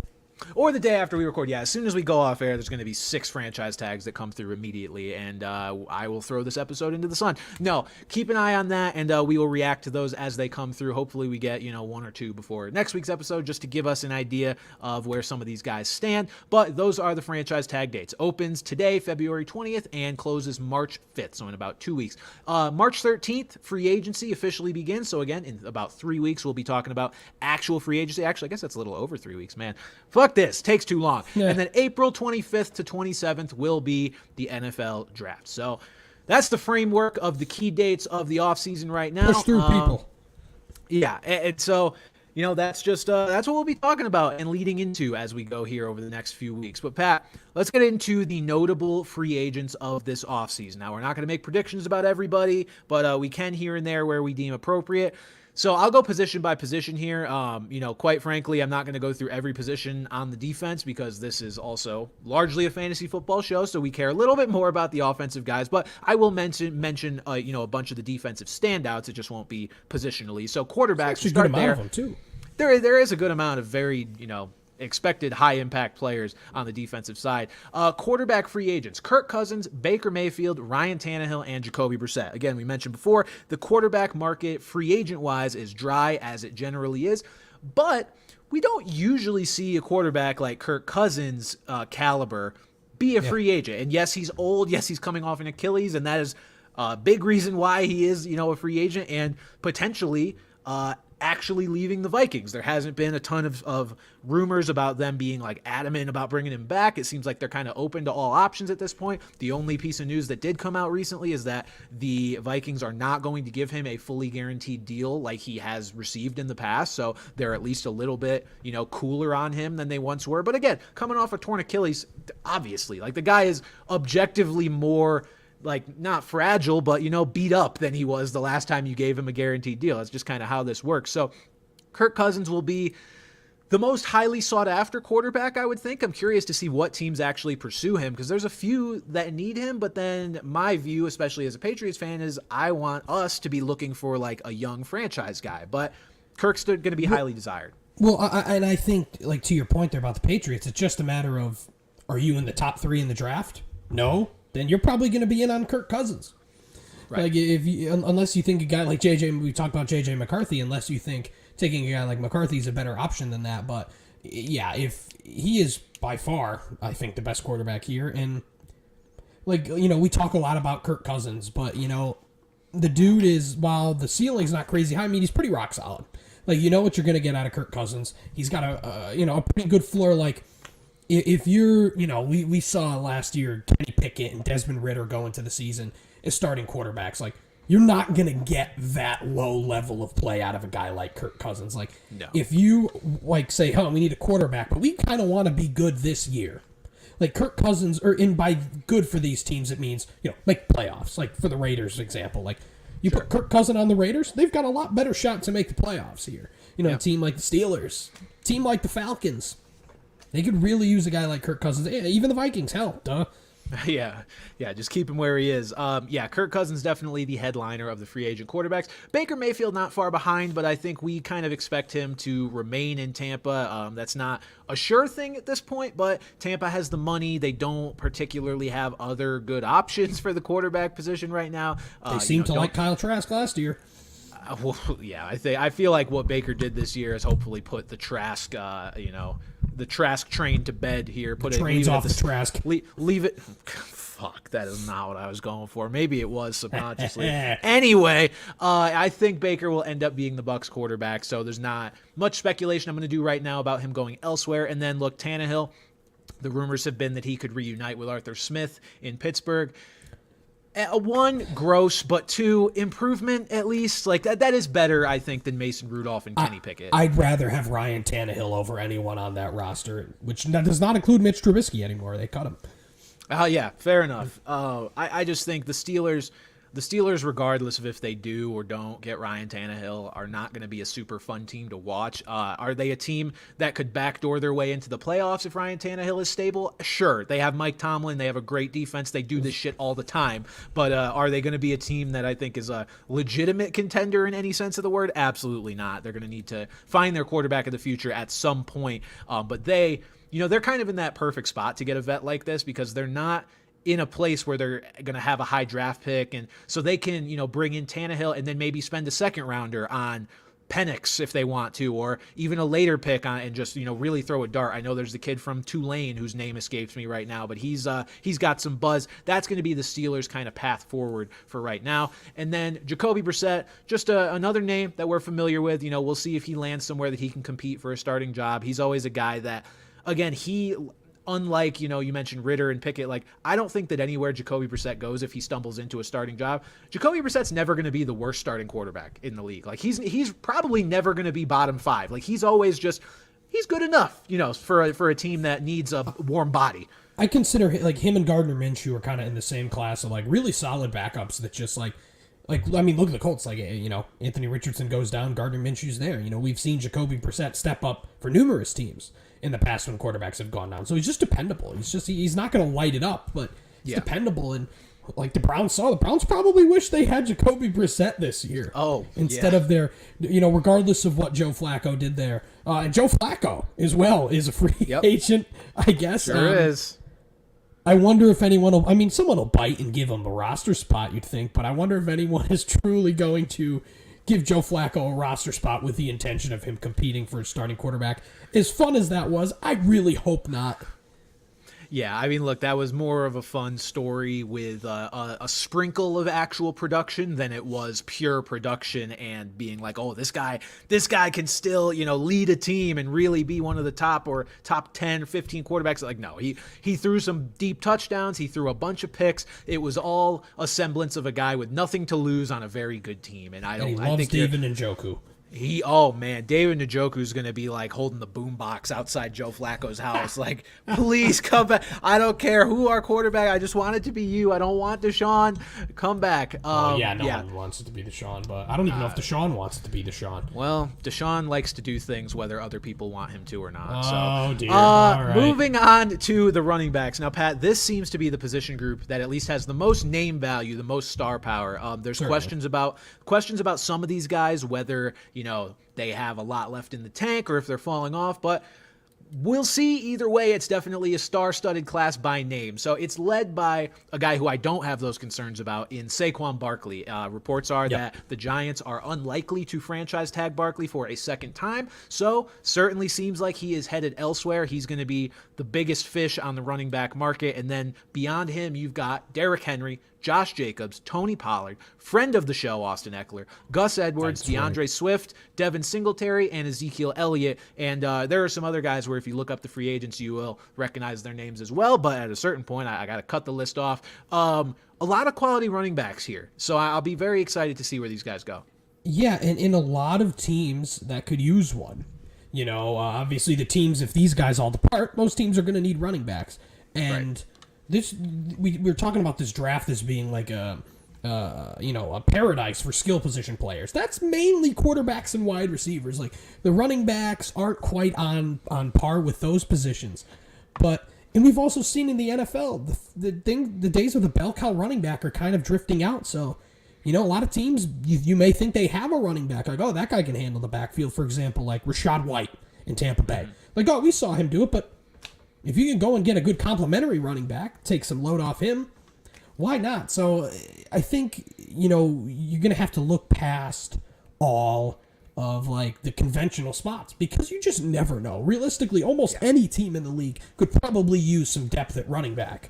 Or the day after we record. Yeah, as soon as we go off air, there's going to be 6 franchise tags that come through immediately, and I will throw this episode into the sun. No, keep an eye on that, and we will react to those as they come through. Hopefully we get, 1 or 2 before next week's episode, just to give us an idea of where some of these guys stand. But those are the franchise tag dates. Opens today, February 20th, and closes March 5th, so in about 2 weeks. March 13th, free agency officially begins. So again, in about 3 weeks, we'll be talking about actual free agency. Actually, I guess that's a little over 3 weeks, man. Fuck this. Takes too long. Yeah. And then April 25th to 27th will be the NFL draft. So that's the framework of the key dates of the offseason right now. Push through people. Yeah. And so, that's just, that's what we'll be talking about and leading into as we go here over the next few weeks. But Pat, let's get into the notable free agents of this offseason. Now, we're not going to make predictions about everybody, but we can here and there where we deem appropriate. So I'll go position by position here. Quite frankly, I'm not going to go through every position on the defense, because this is also largely a fantasy football show, so we care a little bit more about the offensive guys. But I will mention a bunch of the defensive standouts. It just won't be positionally. So quarterbacks, start there. Of them too. There is a good amount of very expected high impact players on the defensive side. Quarterback free agents: Kirk Cousins, Baker Mayfield, Ryan Tannehill, and Jacoby Brissett. Again, we mentioned before, the quarterback market free agent wise is dry, as it generally is, but we don't usually see a quarterback like Kirk Cousins caliber be a free agent. And yes, he's old. Yes, he's coming off an Achilles, and that is a big reason why he is, a free agent and potentially actually leaving the Vikings. There hasn't been a ton of rumors about them being like adamant about bringing him back. It seems like they're kind of open to all options at this point. The only piece of news that did come out recently is that the Vikings are not going to give him a fully guaranteed deal like he has received in the past. So they're at least a little bit, cooler on him than they once were. But again, coming off a torn Achilles, obviously, like the guy is objectively more not fragile, but, beat up than he was the last time you gave him a guaranteed deal. That's just kind of how this works. So Kirk Cousins will be the most highly sought after quarterback, I would think. I'm curious to see what teams actually pursue him, because there's a few that need him. But then my view, especially as a Patriots fan, is I want us to be looking for like a young franchise guy, but Kirk's going to be highly desired. Well, I think, like, to your point there about the Patriots, it's just a matter of, are you in the top 3 in the draft? No? Then you're probably going to be in on Kirk Cousins. Right. Like, unless you think a guy like we talked about JJ McCarthy, unless you think taking a guy like McCarthy is a better option than that. But yeah, if he is by far, I think, the best quarterback here. And we talk a lot about Kirk Cousins, but the dude is, while the ceiling's not crazy high, I mean, he's pretty rock solid. Like, what you're going to get out of Kirk Cousins. He's got a pretty good floor. Like, if you're, we saw last year Kenny Pickett and Desmond Ridder go into the season as starting quarterbacks. Like, you're not going to get that low level of play out of a guy like Kirk Cousins. Like, no. If you, say, we need a quarterback, but we kind of want to be good this year. Like, Kirk Cousins, and by good for these teams, it means, make playoffs. Like, for the Raiders example. Like, you put Kirk Cousins on the Raiders, they've got a lot better shot to make the playoffs here. A team like the Steelers, team like the Falcons. They could really use a guy like Kirk Cousins. Even the Vikings, hell, duh. Yeah, just keep him where he is. Kirk Cousins definitely the headliner of the free agent quarterbacks. Baker Mayfield not far behind, but I think we kind of expect him to remain in Tampa. That's not a sure thing at this point, but Tampa has the money. They don't particularly have other good options for the quarterback position right now. They seem to like Kyle Trask last year. I feel like what Baker did this year has hopefully put the Trask, the Trask train to bed here. Trains off the Trask. Leave it. Fuck, that is not what I was going for. Maybe it was subconsciously. Anyway, I think Baker will end up being the Bucs quarterback, so there's not much speculation I'm going to do right now about him going elsewhere. And then, look, Tannehill, the rumors have been that he could reunite with Arthur Smith in Pittsburgh. One, gross, but two, improvement at least. Like that is better, I think, than Mason Rudolph and Kenny Pickett. I'd rather have Ryan Tannehill over anyone on that roster, which does not include Mitch Trubisky anymore. They cut him. Yeah, fair enough. I just think the Steelers, regardless of if they do or don't get Ryan Tannehill, are not going to be a super fun team to watch. Are they a team that could backdoor their way into the playoffs if Ryan Tannehill is stable? Sure. They have Mike Tomlin. They have a great defense. They do this shit all the time. But are they going to be a team that I think is a legitimate contender in any sense of the word? Absolutely not. They're going to need to find their quarterback of the future at some point. But they're kind of in that perfect spot to get a vet like this, because they're not in a place where they're going to have a high draft pick, and so they can, bring in Tannehill and then maybe spend a second rounder on Penix if they want to, or even a later pick on, and just, really throw a dart. I know there's the kid from Tulane whose name escapes me right now, but he's got some buzz. That's going to be the Steelers' kind of path forward for right now. And then Jacoby Brissett, just another name that we're familiar with. We'll see if he lands somewhere that he can compete for a starting job. He's always a guy that, again, unlike, you mentioned Ridder and Pickett, like, I don't think that anywhere Jacoby Brissett goes, if he stumbles into a starting job, Jacoby Brissett's never going to be the worst starting quarterback in the league. Like, he's probably never going to be bottom 5. Like, he's always he's good enough, for a team that needs a warm body. I consider, like, him and Gardner Minshew are kind of in the same class of, like, really solid backups that just, look at the Colts. Like, Anthony Richardson goes down, Gardner Minshew's there. We've seen Jacoby Brissett step up for numerous teams in the past when quarterbacks have gone down. So he's just dependable. He's not going to light it up, but he's dependable. And Like the Browns probably wish they had Jacoby Brissett this year. Oh, instead yeah. of their, regardless of what Joe Flacco did there. And Joe Flacco as well is a free agent, I guess. Sure is. I wonder if someone will bite and give him a roster spot, you'd think, but I wonder if anyone is truly going to give Joe Flacco a roster spot with the intention of him competing for a starting quarterback. As fun as that was, I really hope not. Yeah, I mean, look, that was more of a fun story with a sprinkle of actual production than it was pure production and being like, oh, this guy can still, lead a team and really be one of the top 10 or 15 quarterbacks. Like, no, he threw some deep touchdowns. He threw a bunch of picks. It was all a semblance of a guy with nothing to lose on a very good team. And he loves David Njoku. David Njoku's going to be like holding the boombox outside Joe Flacco's house. Like, please come back. I don't care who our quarterback. I just want it to be you. I don't want Deshaun. Come back. No one wants it to be Deshaun, but I don't even know if Deshaun wants it to be Deshaun. Well, Deshaun likes to do things whether other people want him to or not. Oh, dear. All right. Moving on to the running backs. Now, Pat, this seems to be the position group that at least has the most name value, the most star power. There's questions about some of these guys, whether they have a lot left in the tank or if they're falling off, but we'll see. Either way, it's definitely a star-studded class by name. So it's led by a guy who I don't have those concerns about in Saquon Barkley. Reports are that the Giants are unlikely to franchise tag Barkley for a second time, so certainly seems like he is headed elsewhere. He's going to be the biggest fish on the running back market, and then beyond him, you've got Derrick Henry, Josh Jacobs, Tony Pollard, friend of the show Austin Eckler, Gus Edwards, DeAndre Swift, Devin Singletary, and Ezekiel Elliott. And there are some other guys where if you look up the free agents, you will recognize their names as well. But at a certain point, I got to cut the list off. A lot of quality running backs here. So I'll be very excited to see where these guys go. Yeah, and in a lot of teams that could use one. Obviously the teams, if these guys all depart, most teams are going to need running backs. And we're talking about this draft as being like a paradise for skill position players. That's mainly quarterbacks and wide receivers. Like the running backs aren't quite on par with those positions. And we've also seen in the NFL the days of the bell cow running back are kind of drifting out. So, a lot of teams you may think they have a running back like, oh, that guy can handle the backfield. For example, like Rachaad White in Tampa Bay. Like, oh, we saw him do it, but if you can go and get a good complimentary running back, take some load off him, why not? So I think, you're going to have to look past all of like the conventional spots because you just never know. Realistically, almost any team in the league could probably use some depth at running back.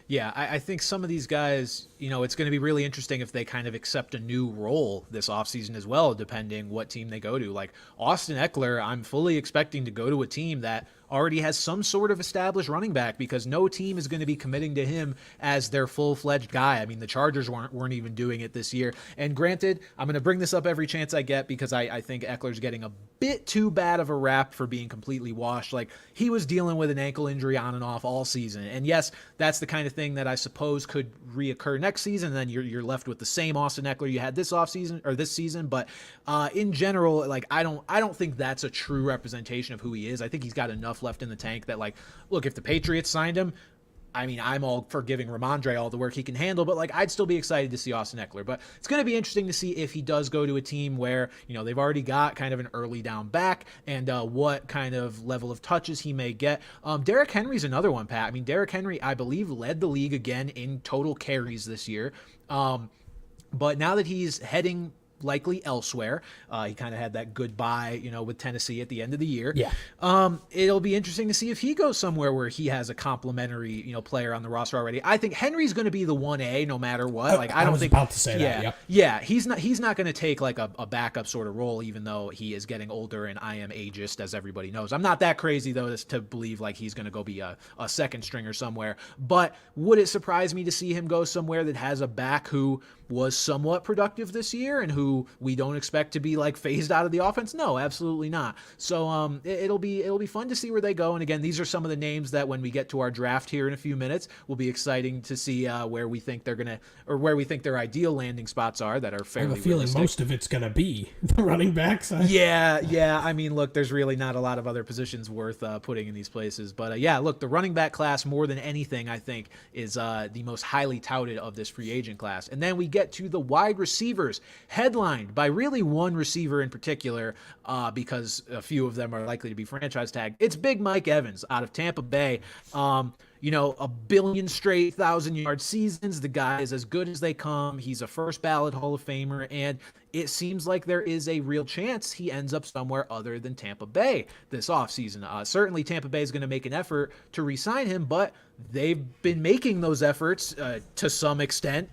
Yeah, I think some of these guys, it's going to be really interesting if they kind of accept a new role this offseason as well, depending what team they go to. Like Austin Eckler, I'm fully expecting to go to a team that already has some sort of established running back because no team is going to be committing to him as their full-fledged guy. I mean, the Chargers weren't even doing it this year. And granted, I'm going to bring this up every chance I get because I think Eckler's getting a bit too bad of a rap for being completely washed. Like, he was dealing with an ankle injury on and off all season. And yes, that's the kind of thing that I suppose could reoccur next season. And then you're left with the same Austin Eckler you had this offseason or this season. But in general, like, I don't think that's a true representation of who he is. I think he's got enough left in the tank that, like, look, if the Patriots signed him, I mean, I'm all for giving Ramondre all the work he can handle, but like, I'd still be excited to see Austin Eckler. But it's going to be interesting to see if he does go to a team where, they've already got kind of an early down back and what kind of level of touches he may get. Derrick Henry's another one, Pat. I mean, Derrick Henry, I believe, led the league again in total carries this year. But now that he's heading likely elsewhere, he kind of had that goodbye, with Tennessee at the end of the year. Yeah. It'll be interesting to see if he goes somewhere where he has a complimentary, player on the roster already. I think Henry's going to be the 1A no matter what. Like, I don't think about to say that. Yep. Yeah. He's not going to take like a backup sort of role, even though he is getting older and I am ageist, as everybody knows. I'm not that crazy though to believe like he's going to go be a second stringer somewhere. But would it surprise me to see him go somewhere that has a back who was somewhat productive this year and who who we don't expect to be like phased out of the offense? No, absolutely not. So it'll be fun to see where they go. And again, these are some of the names that when we get to our draft here in a few minutes, will be exciting to see where we think they're gonna, or where we think their ideal landing spots are that are fairly I have a feeling realistic. most of it's going to be the running backs. Yeah. I mean, look, there's really not a lot of other positions worth putting in these places. But yeah, look, the running back class, more than anything, I think, is the most highly touted of this free agent class. And then we get to the wide receivers, headlined by really one receiver in particular, because a few of them are likely to be franchise tagged. It's Big Mike Evans out of Tampa Bay. A billion straight 1,000-yard seasons. The guy is as good as they come. He's a first ballot Hall of Famer, and it seems like there is a real chance he ends up somewhere other than Tampa Bay this offseason. Certainly Tampa Bay is going to make an effort to re-sign him, but they've been making those efforts to some extent,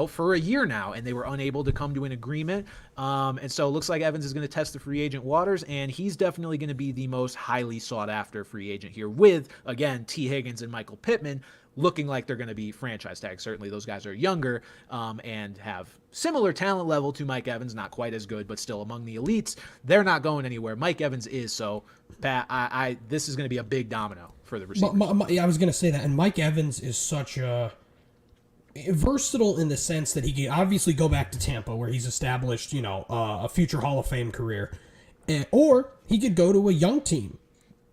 for a year now, and they were unable to come to an agreement. And so it looks like Evans is going to test the free agent waters, and he's definitely going to be the most highly sought after free agent here with, again, T. Higgins and Michael Pittman looking like they're going to be franchise tags. Certainly those guys are younger and have similar talent level to Mike Evans, not quite as good, but still among the elites. They're not going anywhere. Mike Evans is. So, Pat, this is going to be a big domino for the receiver. I was going to say that, and Mike Evans is such a versatile in the sense that he can obviously go back to Tampa where he's established, a future Hall of Fame career, or he could go to a young team,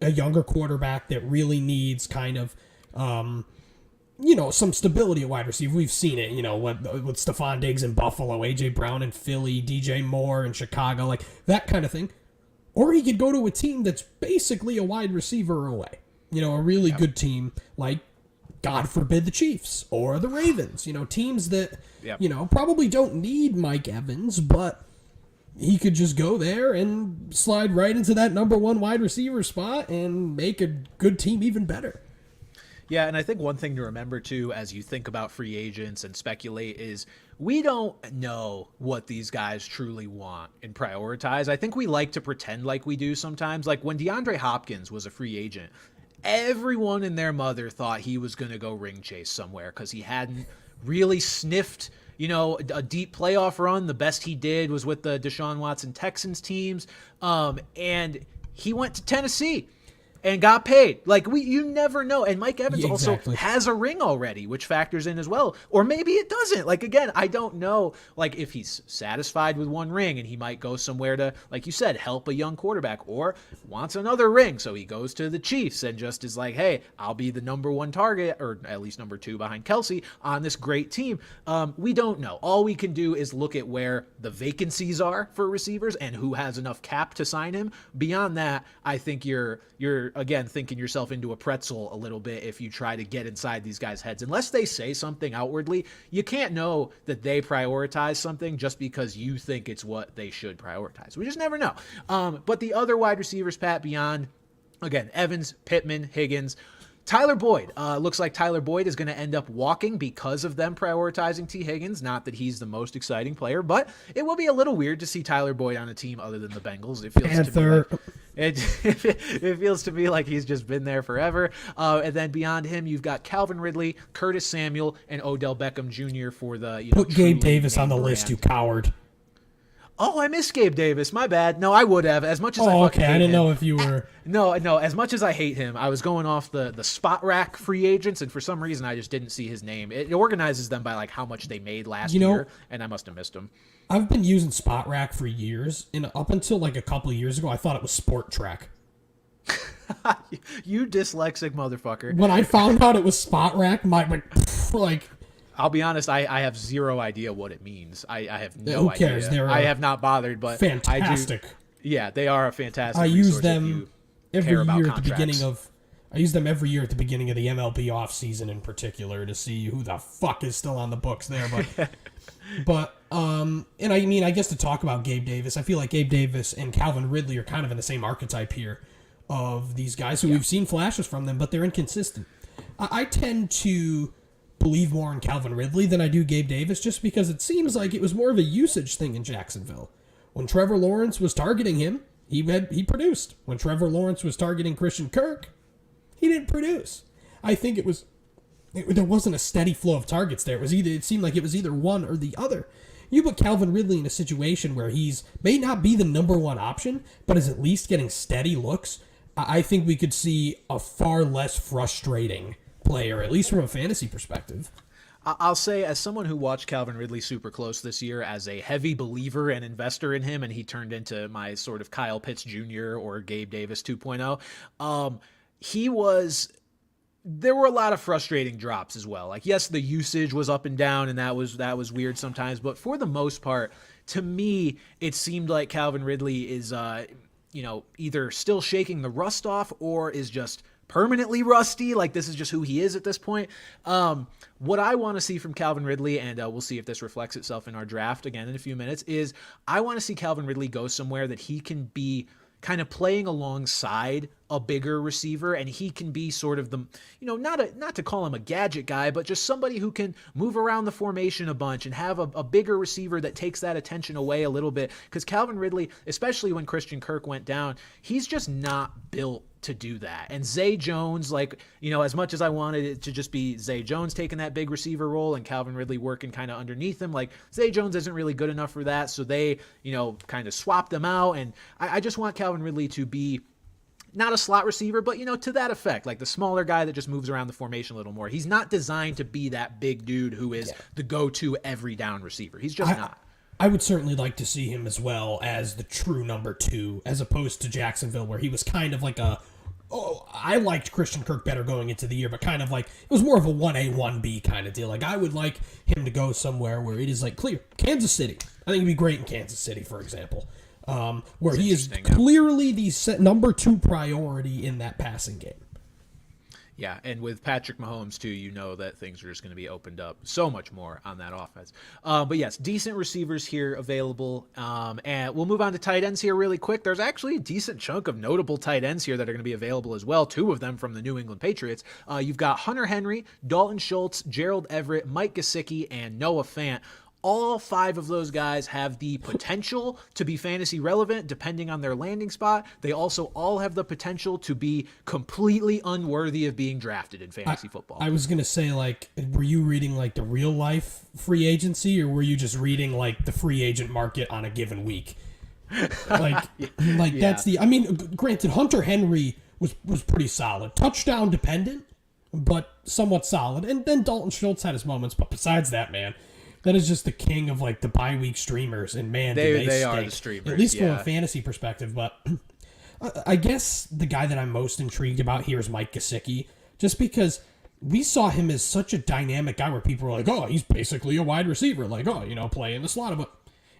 a younger quarterback that really needs kind of, some stability at wide receiver. We've seen it, with Stephon Diggs in Buffalo, A.J. Brown in Philly, DJ Moore in Chicago, like that kind of thing. Or he could go to a team that's basically a wide receiver away, a really good team like, God forbid, the Chiefs or the Ravens, teams that, probably don't need Mike Evans, but he could just go there and slide right into that number one wide receiver spot and make a good team even better. Yeah, and I think one thing to remember, too, as you think about free agents and speculate is we don't know what these guys truly want and prioritize. I think we like to pretend like we do sometimes. Like when DeAndre Hopkins was a free agent, everyone and their mother thought he was going to go ring chase somewhere because he hadn't really sniffed, a deep playoff run. The best he did was with the Deshaun Watson Texans teams. And he went to Tennessee and got paid. Like, you never know. And Mike Evans also has a ring already, which factors in as well. Or maybe it doesn't. Like, again, I don't know, like, if he's satisfied with one ring and he might go somewhere to, like you said, help a young quarterback, or wants another ring. So he goes to the Chiefs and just is like, hey, I'll be the number one target, or at least number two behind Kelsey on this great team. We don't know. All we can do is look at where the vacancies are for receivers and who has enough cap to sign him. Beyond that, I think you're again thinking yourself into a pretzel a little bit if you try to get inside these guys' heads. Unless they say something outwardly, you can't know that they prioritize something just because you think it's what they should prioritize. We just never know. But the other wide receivers, Pat, beyond, again, Evans, Pittman, Higgins, Tyler Boyd. Looks like Tyler Boyd is going to end up walking because of them prioritizing T. Higgins. Not that he's the most exciting player, but it will be a little weird to see Tyler Boyd on a team other than the Bengals. It feels to me like, it feels to me like he's just been there forever. And then beyond him, you've got Calvin Ridley, Curtis Samuel, and Odell Beckham Jr. for the put Gabe Davis on the list, you coward. Oh, I miss Gabe Davis. My bad. No, I would have. As much as I didn't know if you were. No. As much as I hate him, I was going off the spot rack free agents, and for some reason, I just didn't see his name. It organizes them by like how much they made last year, and I must have missed him. I've been using Spot Rack for years, and up until like a couple of years ago, I thought it was Sport Track. You dyslexic motherfucker. When I found out it was Spot Rack, like. I'll be honest, I have zero idea what it means. I have no idea. Who cares? I have not bothered, but fantastic. I do. Yeah, they are a fantastic. I use them every year at the beginning of. I use them every year at the beginning of the MLB offseason in particular to see who the fuck is still on the books there. But and I mean, I guess to talk about Gabe Davis, I feel like Gabe Davis and Calvin Ridley are kind of in the same archetype here of these guys who we've seen flashes from them, but they're inconsistent. I tend to believe more in Calvin Ridley than I do Gabe Davis, just because it seems like it was more of a usage thing in Jacksonville. When Trevor Lawrence was targeting him, he produced. When Trevor Lawrence was targeting Christian Kirk, he didn't produce. I think there wasn't a steady flow of targets there. It seemed like it was either one or the other. you put Calvin Ridley in a situation where he's may not be the number one option, but is at least getting steady looks, I think we could see a far less frustrating player, at least from a fantasy perspective. I'll say, as someone who watched Calvin Ridley super close this year, as a heavy believer and investor in him, and he turned into my sort of Kyle Pitts Jr. or Gabe Davis 2.0, there were a lot of frustrating drops as well. Like, yes, the usage was up and down, and that was weird sometimes, but for the most part, to me, it seemed like Calvin Ridley is, either still shaking the rust off or is just permanently rusty. Like, this is just who he is at this point. What I want to see from Calvin Ridley, and we'll see if this reflects itself in our draft again in a few minutes, is I want to see Calvin Ridley go somewhere that he can be kind of playing alongside a bigger receiver, and he can be sort of the, not to call him a gadget guy, but just somebody who can move around the formation a bunch and have a bigger receiver that takes that attention away a little bit. Because Calvin Ridley, especially when Christian Kirk went down, he's just not built to do that. And Zay Jones, as much as I wanted it to just be Zay Jones taking that big receiver role and Calvin Ridley working kind of underneath him, like, Zay Jones isn't really good enough for that, so they, kind of swapped them out. And I just want Calvin Ridley to be not a slot receiver, but, to that effect, like the smaller guy that just moves around the formation a little more. He's not designed to be that big dude who is the go-to every down receiver. He's just not. I would certainly like to see him as well as the true number 2, as opposed to Jacksonville, where he was kind of like I liked Christian Kirk better going into the year, but kind of like, it was more of a 1A, 1B kind of deal. Like, I would like him to go somewhere where it is like clear. Kansas City. I think he'd be great in Kansas City, for example. Where he is clearly the number 2 priority in that passing game. Yeah, and with Patrick Mahomes, too, that things are just going to be opened up so much more on that offense. But yes, decent receivers here available. And we'll move on to tight ends here really quick. There's actually a decent chunk of notable tight ends here that are going to be available as well, 2 of them from the New England Patriots. You've got Hunter Henry, Dalton Schultz, Gerald Everett, Mike Gesicki, and Noah Fant. All 5 of those guys have the potential to be fantasy relevant depending on their landing spot. They also all have the potential to be completely unworthy of being drafted in fantasy football. I was going to say, were you reading, the real life free agency, or were you just reading, the free agent market on a given week? That's the... I mean, granted, Hunter Henry was pretty solid. Touchdown dependent, but somewhat solid. And then Dalton Schultz had his moments, but besides that, man... That is just the king of the bye week streamers, and man, they are the streamers. At least from a fantasy perspective. But I guess the guy that I'm most intrigued about here is Mike Gesicki, just because we saw him as such a dynamic guy where people were like, "Oh, he's basically a wide receiver," play in the slot. But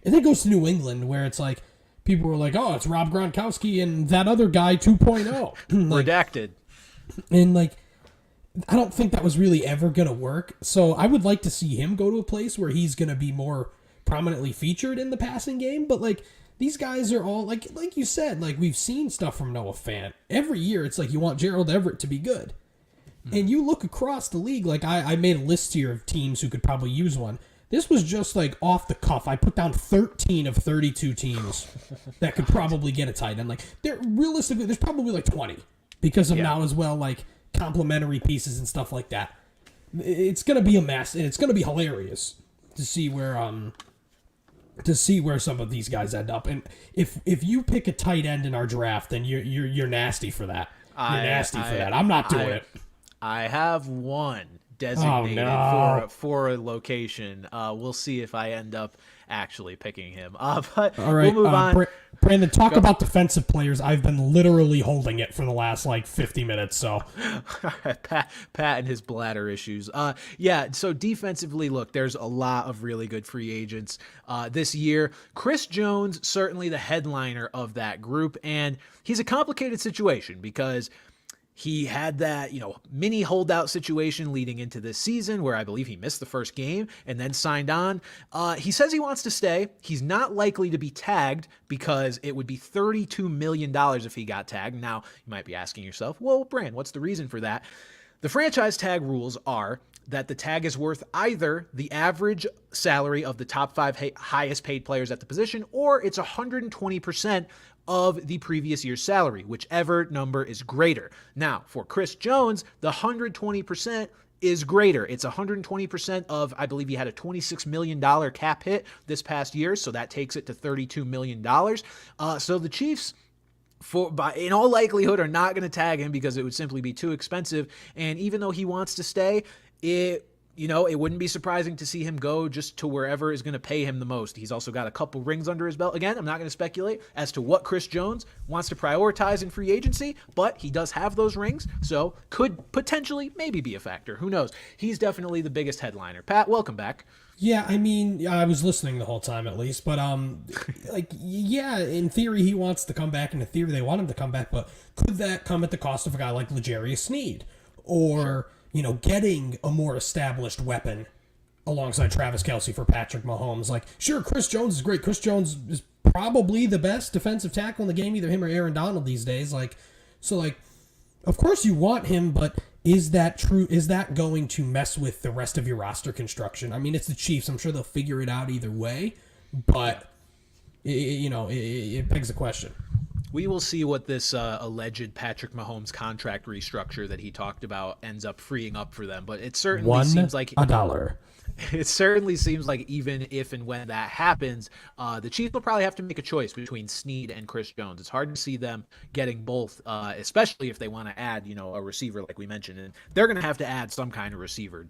and then it goes to New England where it's like people were like, "Oh, it's Rob Gronkowski and that other guy 2.0." Redacted. And I don't think that was really ever going to work. So I would like to see him go to a place where he's going to be more prominently featured in the passing game. But these guys are all like you said, we've seen stuff from Noah Fant. Every year it's you want Gerald Everett to be good. And you look across the league, I made a list here of teams who could probably use one. This was just off the cuff. I put down 13 of 32 teams that could probably get a tight end. Realistically, there's probably 20 because of now as well, complementary pieces and stuff like that. It's gonna be a mess, and it's gonna be hilarious to see where some of these guys end up. And if you pick a tight end in our draft, then you're nasty for that. You're nasty for that. I'm not doing it. I have one designated for a location. We'll see if I end up actually picking him. But all right, we'll move on. Brandon, talk about defensive players. I've been literally holding it for the last 50 minutes. So, Pat and his bladder issues. So defensively, look, there's a lot of really good free agents this year. Chris Jones, certainly the headliner of that group, and he's a complicated situation because he had that, mini holdout situation leading into this season where I believe he missed the first game and then signed on. He says he wants to stay. He's not likely to be tagged because it would be $32 million if he got tagged. Now, you might be asking yourself, well, Bran, what's the reason for that? The franchise tag rules are that the tag is worth either the average salary of the top 5 highest paid players at the position, or it's 120% of the previous year's salary, whichever number is greater. Now, for Chris Jones, the 120% is greater. It's 120% of, I believe he had a $26 million cap hit this past year, so that takes it to $32 million. So the Chiefs, in all likelihood, are not going to tag him because it would simply be too expensive. And even though he wants to stay, it wouldn't be surprising to see him go just to wherever is going to pay him the most. He's also got a couple rings under his belt. Again, I'm not going to speculate as to what Chris Jones wants to prioritize in free agency, but he does have those rings, so could potentially maybe be a factor. Who knows? He's definitely the biggest headliner. Pat, welcome back. Yeah, I mean, I was listening the whole time at least, but yeah, in theory he wants to come back, and in theory they want him to come back, but could that come at the cost of a guy like L'Jarius Sneed? Or, getting a more established weapon alongside Travis Kelce for Patrick Mahomes? Like, sure, Chris Jones is great. Chris Jones is probably the best defensive tackle in the game, either him or Aaron Donald these days. Of course you want him, but is that true? Is that going to mess with the rest of your roster construction? I mean, it's the Chiefs. I'm sure they'll figure it out either way, but it begs the question. We will see what this alleged Patrick Mahomes contract restructure that he talked about ends up freeing up for them. But it certainly seems like $1. It certainly seems like even if and when that happens, the Chiefs will probably have to make a choice between Sneed and Chris Jones. It's hard to see them getting both, especially if they want to add, a receiver like we mentioned. And they're going to have to add some kind of receiver,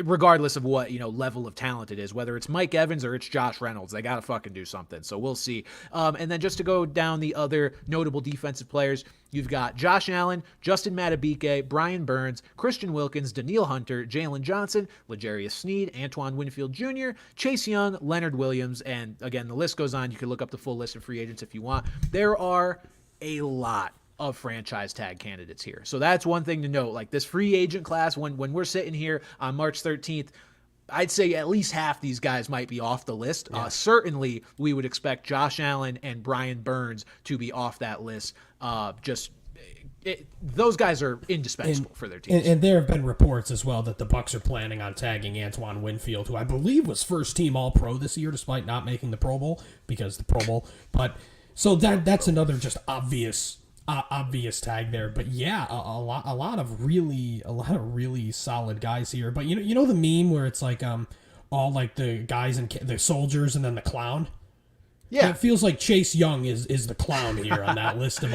regardless of what level of talent it is, whether it's Mike Evans or it's Josh Reynolds. They got to fucking do something. So we'll see. And then just to go down the other notable defensive players, you've got Josh Allen, Justin Madubuike, Brian Burns, Christian Wilkins, Danielle Hunter, Jalen Johnson, L'Jarius Sneed, Antoine Winfield Jr., Chase Young, Leonard Williams, and again, the list goes on. You can look up the full list of free agents if you want. There are a lot of franchise tag candidates here. So that's one thing to note. Like this free agent class, when we're sitting here on March 13th, I'd say at least half these guys might be off the list. Yeah. Certainly, we would expect Josh Allen and Brian Burns to be off that list. Those guys are indispensable for their teams. And there have been reports as well that the Bucs are planning on tagging Antoine Winfield, who I believe was first-team All-Pro this year, despite not making the Pro Bowl because the Pro Bowl. But so that's another just obvious tag there. But yeah, a lot of really solid guys here. But you know the meme where it's like all like the guys and the soldiers and then the clown. Yeah, it feels like Chase Young is the clown here on that list of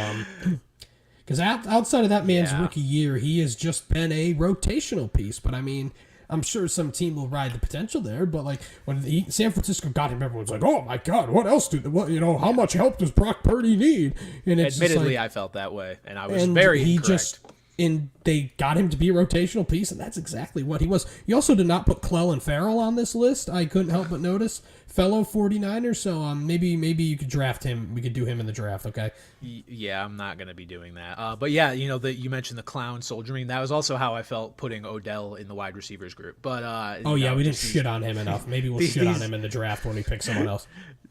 because outside of that man's rookie year, he has just been a rotational piece. But I mean, I'm sure some team will ride the potential there. But like when San Francisco got him, everyone's like, "Oh my God, what else how much help does Brock Purdy need?" And it's admittedly, I felt that way, and I was very incorrect. And they got him to be a rotational piece, and that's exactly what he was. You also did not put Clelin Ferrell on this list. I couldn't help but notice. Fellow 49er, so maybe you could draft him. We could do him in the draft, okay? Yeah, I'm not going to be doing that. But yeah, you mentioned the clown soldiering. That was also how I felt putting Odell in the wide receivers group. But we didn't shit on him enough. Maybe we'll shit on him in the draft when we pick someone else.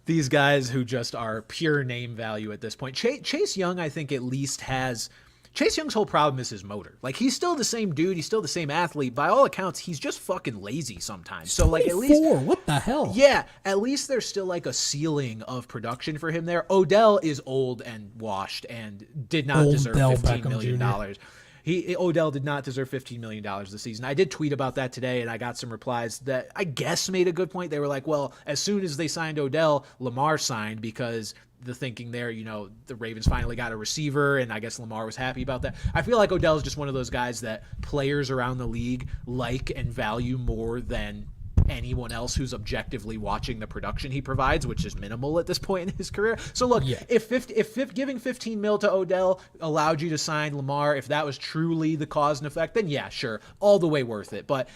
These guys who just are pure name value at this point. Chase Young, I think, at least has... Chase Young's whole problem is his motor. Like, he's still the same dude. He's still the same athlete. By all accounts, he's just fucking lazy sometimes. So, like, at least... What the hell? Yeah, at least there's still, like, a ceiling of production for him there. Odell is old and washed and did not deserve $15 million. Odell did not deserve $15 million this season. I did tweet about that today, and I got some replies that I guess made a good point. They were like, well, as soon as they signed Odell, Lamar signed because... the thinking there, the Ravens finally got a receiver, and I guess Lamar was happy about that. I feel like Odell is just one of those guys that players around the league like and value more than anyone else who's objectively watching the production he provides, which is minimal at this point in his career. So look, if giving $15 million to Odell allowed you to sign Lamar, if that was truly the cause and effect, then yeah, sure, all the way worth it. But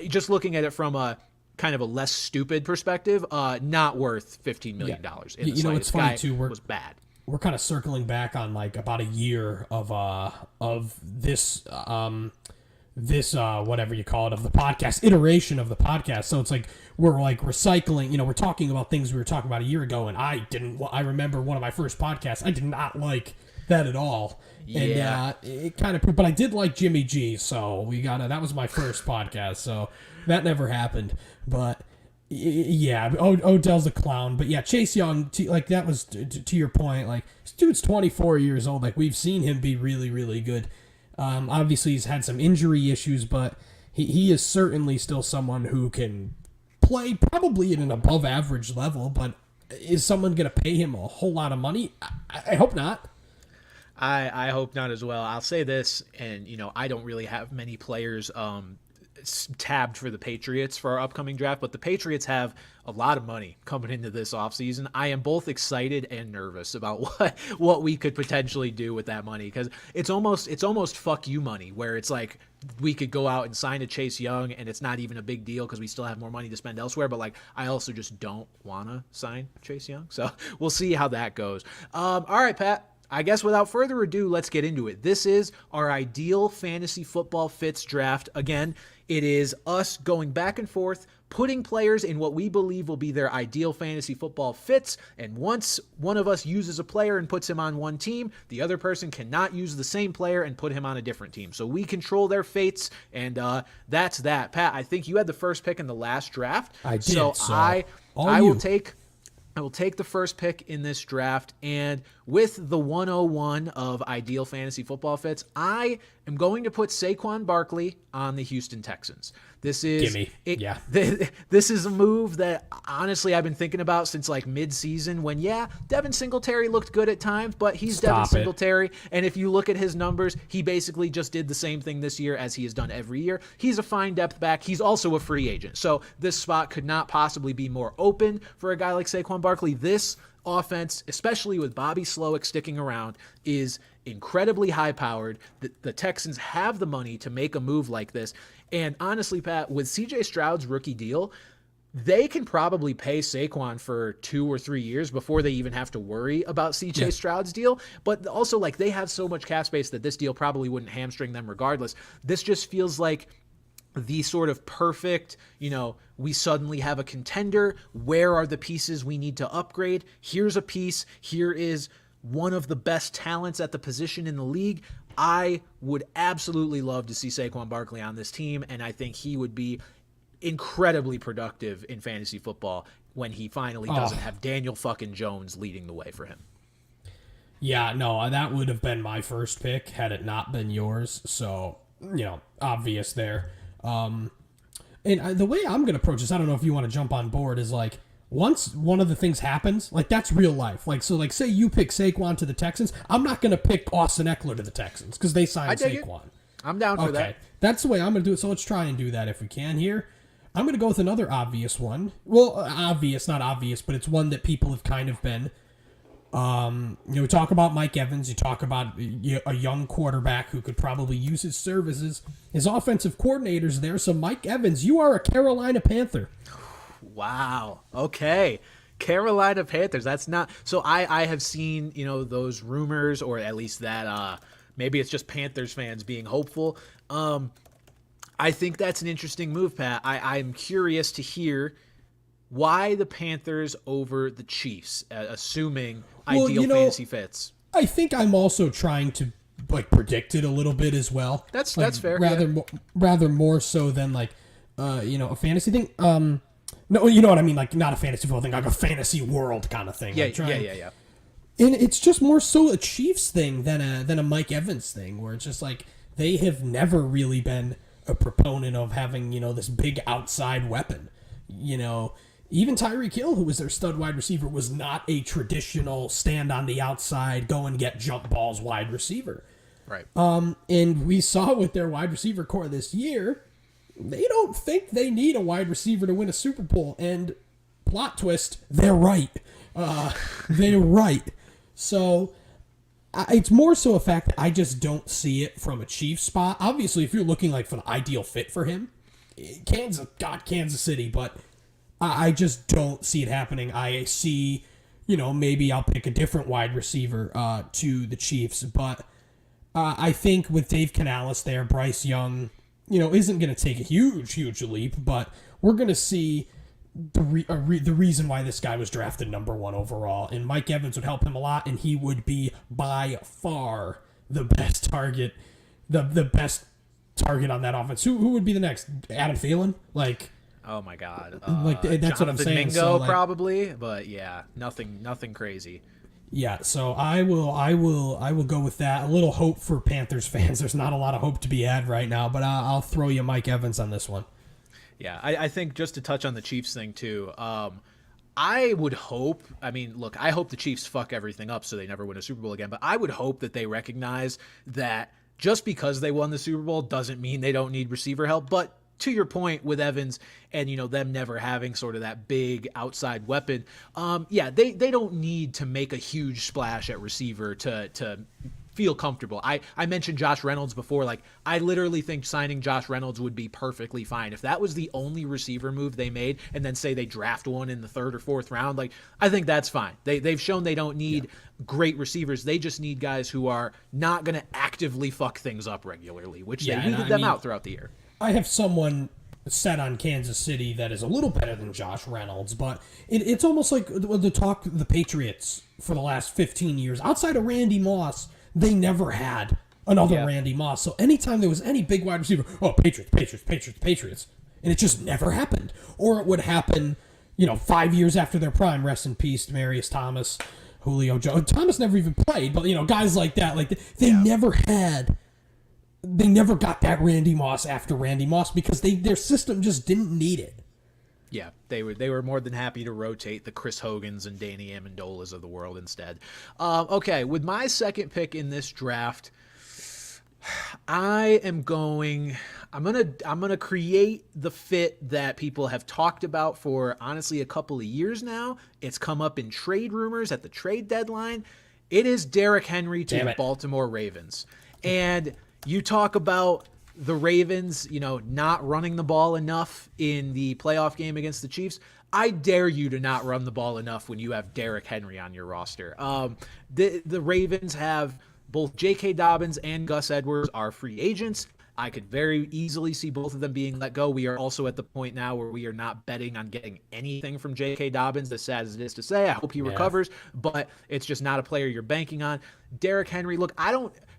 just looking at it from a kind of a less stupid perspective, not worth $15 million. It's funny too. Was bad. We're kind of circling back on like about a year of this whatever you call it, of the podcast iteration of the podcast. So it's like we're like recycling. We're talking about things we were talking about a year ago, and I remember one of my first podcasts. I did not like that at all. Yeah. And it kind of, but I did like Jimmy G. So that was my first podcast. So that never happened. But yeah, Odell's a clown. But yeah, Chase Young, like that was to your point. Like this dude's 24 years old. Like we've seen him be really, really good. Obviously, he's had some injury issues, but he is certainly still someone who can play probably at an above average level, but is someone going to pay him a whole lot of money? I hope not. I hope not as well. I'll say this, and I don't really have many players tabbed for the Patriots for our upcoming draft, but the Patriots have a lot of money coming into this offseason. I am both excited and nervous about what we could potentially do with that money, because it's almost fuck you money, where it's like we could go out and sign a Chase Young and it's not even a big deal because we still have more money to spend elsewhere, but like I also just don't want to sign Chase Young, so we'll see how that goes. All right, Pat, I guess without further ado, let's get into it. This is our ideal fantasy football fits draft. Again, it is us going back and forth, putting players in what we believe will be their ideal fantasy football fits. And once one of us uses a player and puts him on one team, the other person cannot use the same player and put him on a different team. So we control their fates, and that's that. Pat, I think you had the first pick in the last draft. I did. So I will take the first pick in this draft, and with the 101 of ideal fantasy football fits, I am going to put Saquon Barkley on the Houston Texans. This is this is a move that honestly I've been thinking about since like mid-season, when Devin Singletary looked good at times, but he's Devin Singletary, and if you look at his numbers, he basically just did the same thing this year as he has done every year. He's a fine depth back. He's also a free agent, so this spot could not possibly be more open for a guy like Saquon Barkley. This offense, especially with Bobby Slowick sticking around, is incredibly high-powered. The Texans have the money to make a move like this. And honestly, Pat, with C.J. Stroud's rookie deal, they can probably pay Saquon for 2 or 3 years before they even have to worry about C.J. Stroud's deal. But also, like, they have so much cap space that this deal probably wouldn't hamstring them regardless. This just feels like the sort of perfect, we suddenly have a contender. Where are the pieces we need to upgrade? Here's a piece. Here is one of the best talents at the position in the league. I would absolutely love to see Saquon Barkley on this team, and I think he would be incredibly productive in fantasy football when he finally doesn't have Daniel fucking Jones leading the way for him. Yeah, no, that would have been my first pick had it not been yours. So, obvious there. And the way I'm going to approach this, I don't know if you want to jump on board, is like, once one of the things happens, like that's real life. Like, so like say you pick Saquon to the Texans, I'm not going to pick Austin Eckler to the Texans because they signed Saquon. I'm down for that. Okay, that's the way I'm going to do it. So let's try and do that if we can here. I'm going to go with another obvious one. Well, obvious, not obvious, but it's one that people have kind of been. We talk about Mike Evans. You talk about a young quarterback who could probably use his services. His offensive coordinator's there. So Mike Evans, you are a Carolina Panther. Wow. Okay. Carolina Panthers. That's not so. I have seen those rumors, or at least that maybe it's just Panthers fans being hopeful. I think that's an interesting move, Pat. I'm curious to hear why the Panthers over the Chiefs, assuming ideal fantasy fits. I think I'm also trying to predict it a little bit as well. That's fair. Rather more so than a fantasy thing. No, you know what I mean? Like, not a fantasy football thing, like a fantasy world kind of thing. Yeah. And it's just more so a Chiefs thing than a Mike Evans thing, where it's just like they have never really been a proponent of having, this big outside weapon. Even Tyreek Hill, who was their stud wide receiver, was not a traditional stand on the outside, go and get jump balls wide receiver. Right. And we saw with their wide receiver core this year, they don't think they need a wide receiver to win a Super Bowl. And plot twist, they're right. They're right. So it's more so a fact that I just don't see it from a Chiefs spot. Obviously, if you're looking for the ideal fit for him, Kansas City, but I just don't see it happening. I see, maybe I'll pick a different wide receiver to the Chiefs, but I think with Dave Canales there, Bryce Young, isn't going to take a huge leap, but we're going to see the reason why this guy was drafted number 1 overall, and Mike Evans would help him a lot, and he would be by far the best target, the best target on that offense. Who would be the next? Adam Thielen? Oh my God! That's what I'm saying. Mingo, probably, but yeah, nothing crazy. Yeah, so I will go with that. A little hope for Panthers fans. There's not a lot of hope to be had right now, but I'll throw you Mike Evans on this one. Yeah, I think just to touch on the Chiefs thing too, I would hope, I mean, look, I hope the Chiefs fuck everything up so they never win a Super Bowl again, but I would hope that they recognize that just because they won the Super Bowl doesn't mean they don't need receiver help. But to your point with Evans and, them never having sort of that big outside weapon, yeah, they don't need to make a huge splash at receiver to feel comfortable. I mentioned Josh Reynolds before. Like, I literally think signing Josh Reynolds would be perfectly fine. If that was the only receiver move they made and then say they draft one in the 3rd or 4th round, like, I think that's fine. They've shown they don't need great receivers. They just need guys who are not going to actively fuck things up regularly, which they weeded them out throughout the year. I have someone set on Kansas City that is a little better than Josh Reynolds, but it's almost like the Patriots for the last 15 years. Outside of Randy Moss, they never had another Randy Moss. So anytime there was any big wide receiver, Patriots. And it just never happened. Or it would happen, 5 years after their prime. Rest in peace, Demarius Thomas, Julio Jones. Thomas never even played, but, guys like that, like they never got that Randy Moss after Randy Moss because their system just didn't need it. Yeah, they were more than happy to rotate the Chris Hogans and Danny Amendolas of the world instead. Okay, with my second pick in this draft, I'm gonna create the fit that people have talked about for honestly a couple of years now. It's come up in trade rumors at the trade deadline. It is Derrick Henry to the Baltimore Ravens, and you talk about the Ravens, not running the ball enough in the playoff game against the Chiefs. I dare you to not run the ball enough when you have Derrick Henry on your roster. The Ravens have both J.K. Dobbins and Gus Edwards are free agents. I could very easily see both of them being let go. We are also at the point now where we are not betting on getting anything from J.K. Dobbins, as sad as it is to say. I hope he recovers, but it's just not a player you're banking on. Derrick Henry, look,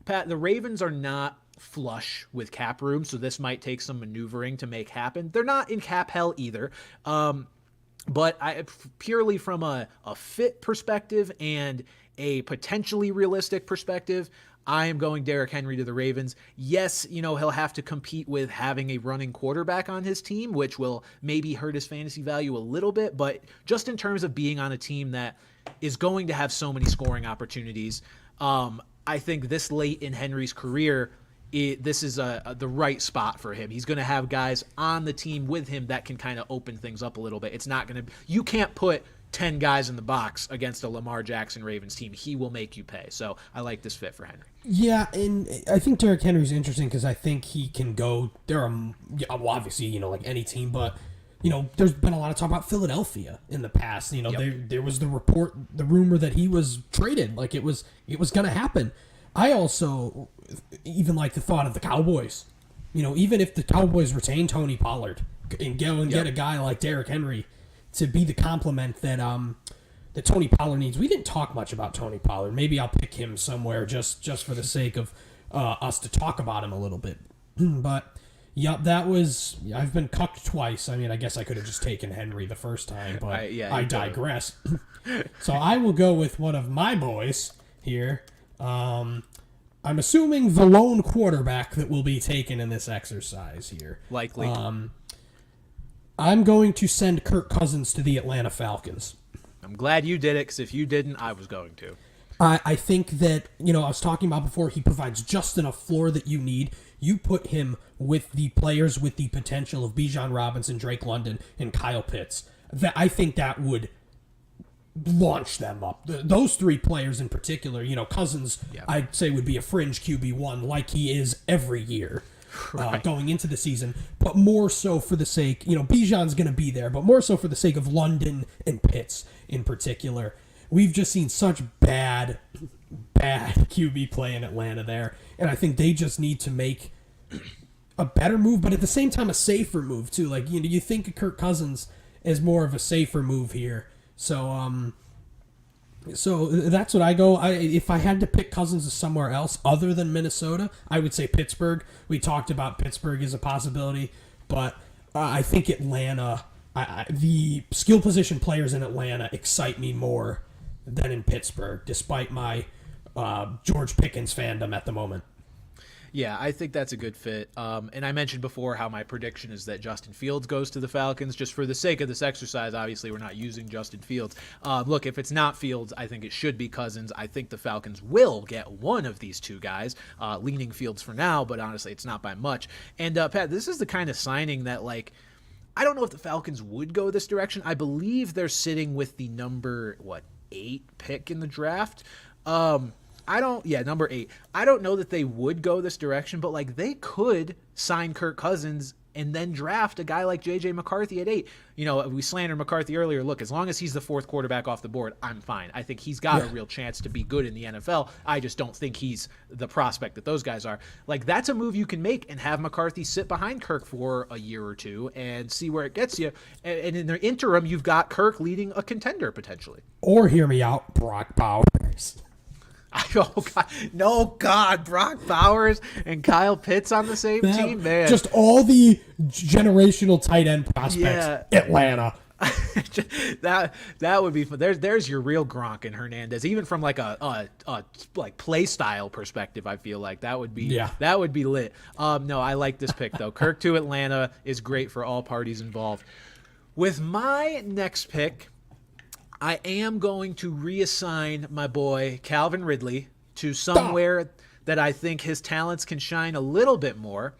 Pat, the Ravens are not flush with cap room, so this might take some maneuvering to make happen. They're not in cap hell either. But purely from a fit perspective and a potentially realistic perspective, I am going Derrick Henry to the Ravens. Yes, he'll have to compete with having a running quarterback on his team, which will maybe hurt his fantasy value a little bit, but just in terms of being on a team that is going to have so many scoring opportunities, I think this late in Henry's career, this is the right spot for him. He's going to have guys on the team with him that can kind of open things up a little bit. It's not going to – you can't put 10 guys in the box against a Lamar Jackson Ravens team. He will make you pay. So I like this fit for Henry. Yeah, and I think Derrick Henry's interesting because I think he can go – there are obviously, like any team, but – there's been a lot of talk about Philadelphia in the past. There was the rumor that he was traded, like it was going to happen. I also even like the thought of the Cowboys. Even if the Cowboys retain Tony Pollard and go and get a guy like Derrick Henry to be the complement that Tony Pollard needs. We didn't talk much about Tony Pollard. Maybe I'll pick him somewhere just for the sake of us to talk about him a little bit. But yeah, I've been cucked twice. I mean, I guess I could have just taken Henry the first time, but I digress. So I will go with one of my boys here. I'm assuming the lone quarterback that will be taken in this exercise here. Likely. I'm going to send Kirk Cousins to the Atlanta Falcons. I'm glad you did it, because if you didn't, I was going to. I think that, I was talking about before, he provides just enough floor that you need. You put him with the players with the potential of Bijan Robinson, Drake London, and Kyle Pitts. I think that would launch them up. Those three players in particular, Cousins, I'd say would be a fringe QB1 like he is every year going into the season, but more so for the sake, Bijan's going to be there, but more so for the sake of London and Pitts in particular. We've just seen such bad QB play in Atlanta there, and I think they just need to make a better move, but at the same time a safer move too. Like, you think of Kirk Cousins as more of a safer move here. So that's what I go. If I had to pick Cousins somewhere else other than Minnesota, I would say Pittsburgh. We talked about Pittsburgh as a possibility, but I think Atlanta, the skill position players in Atlanta excite me more than in Pittsburgh, despite my George Pickens fandom at the moment. Yeah, I think that's a good fit. And I mentioned before how my prediction is that Justin Fields goes to the Falcons. Just for the sake of this exercise, obviously we're not using Justin Fields. Look, if it's not Fields, I think it should be Cousins. I think the Falcons will get one of these two guys, leaning Fields for now, but honestly, it's not by much. And Pat, this is the kind of signing that, like, I don't know if the Falcons would go this direction. I believe they're sitting with the number, 8 pick in the draft. Number 8. I don't know that they would go this direction, but like they could sign Kirk Cousins and then draft a guy like J.J. McCarthy at 8. We slandered McCarthy earlier. Look, as long as he's the 4th quarterback off the board, I'm fine. I think he's got a real chance to be good in the NFL. I just don't think he's the prospect that those guys are. Like, that's a move you can make and have McCarthy sit behind Kirk for a year or two and see where it gets you. And in the interim, you've got Kirk leading a contender potentially. Or, hear me out, Brock Bowers. God, Brock Bowers and Kyle Pitts on the same team, man. Just all the generational tight end prospects. Atlanta. that would be fun. There's your real Gronk and Hernandez, even from like a play style perspective. I feel like that would be lit. No, I like this pick though. Kirk to Atlanta is great for all parties involved. With my next pick, I am going to reassign my boy Calvin Ridley to somewhere that I think his talents can shine a little bit more.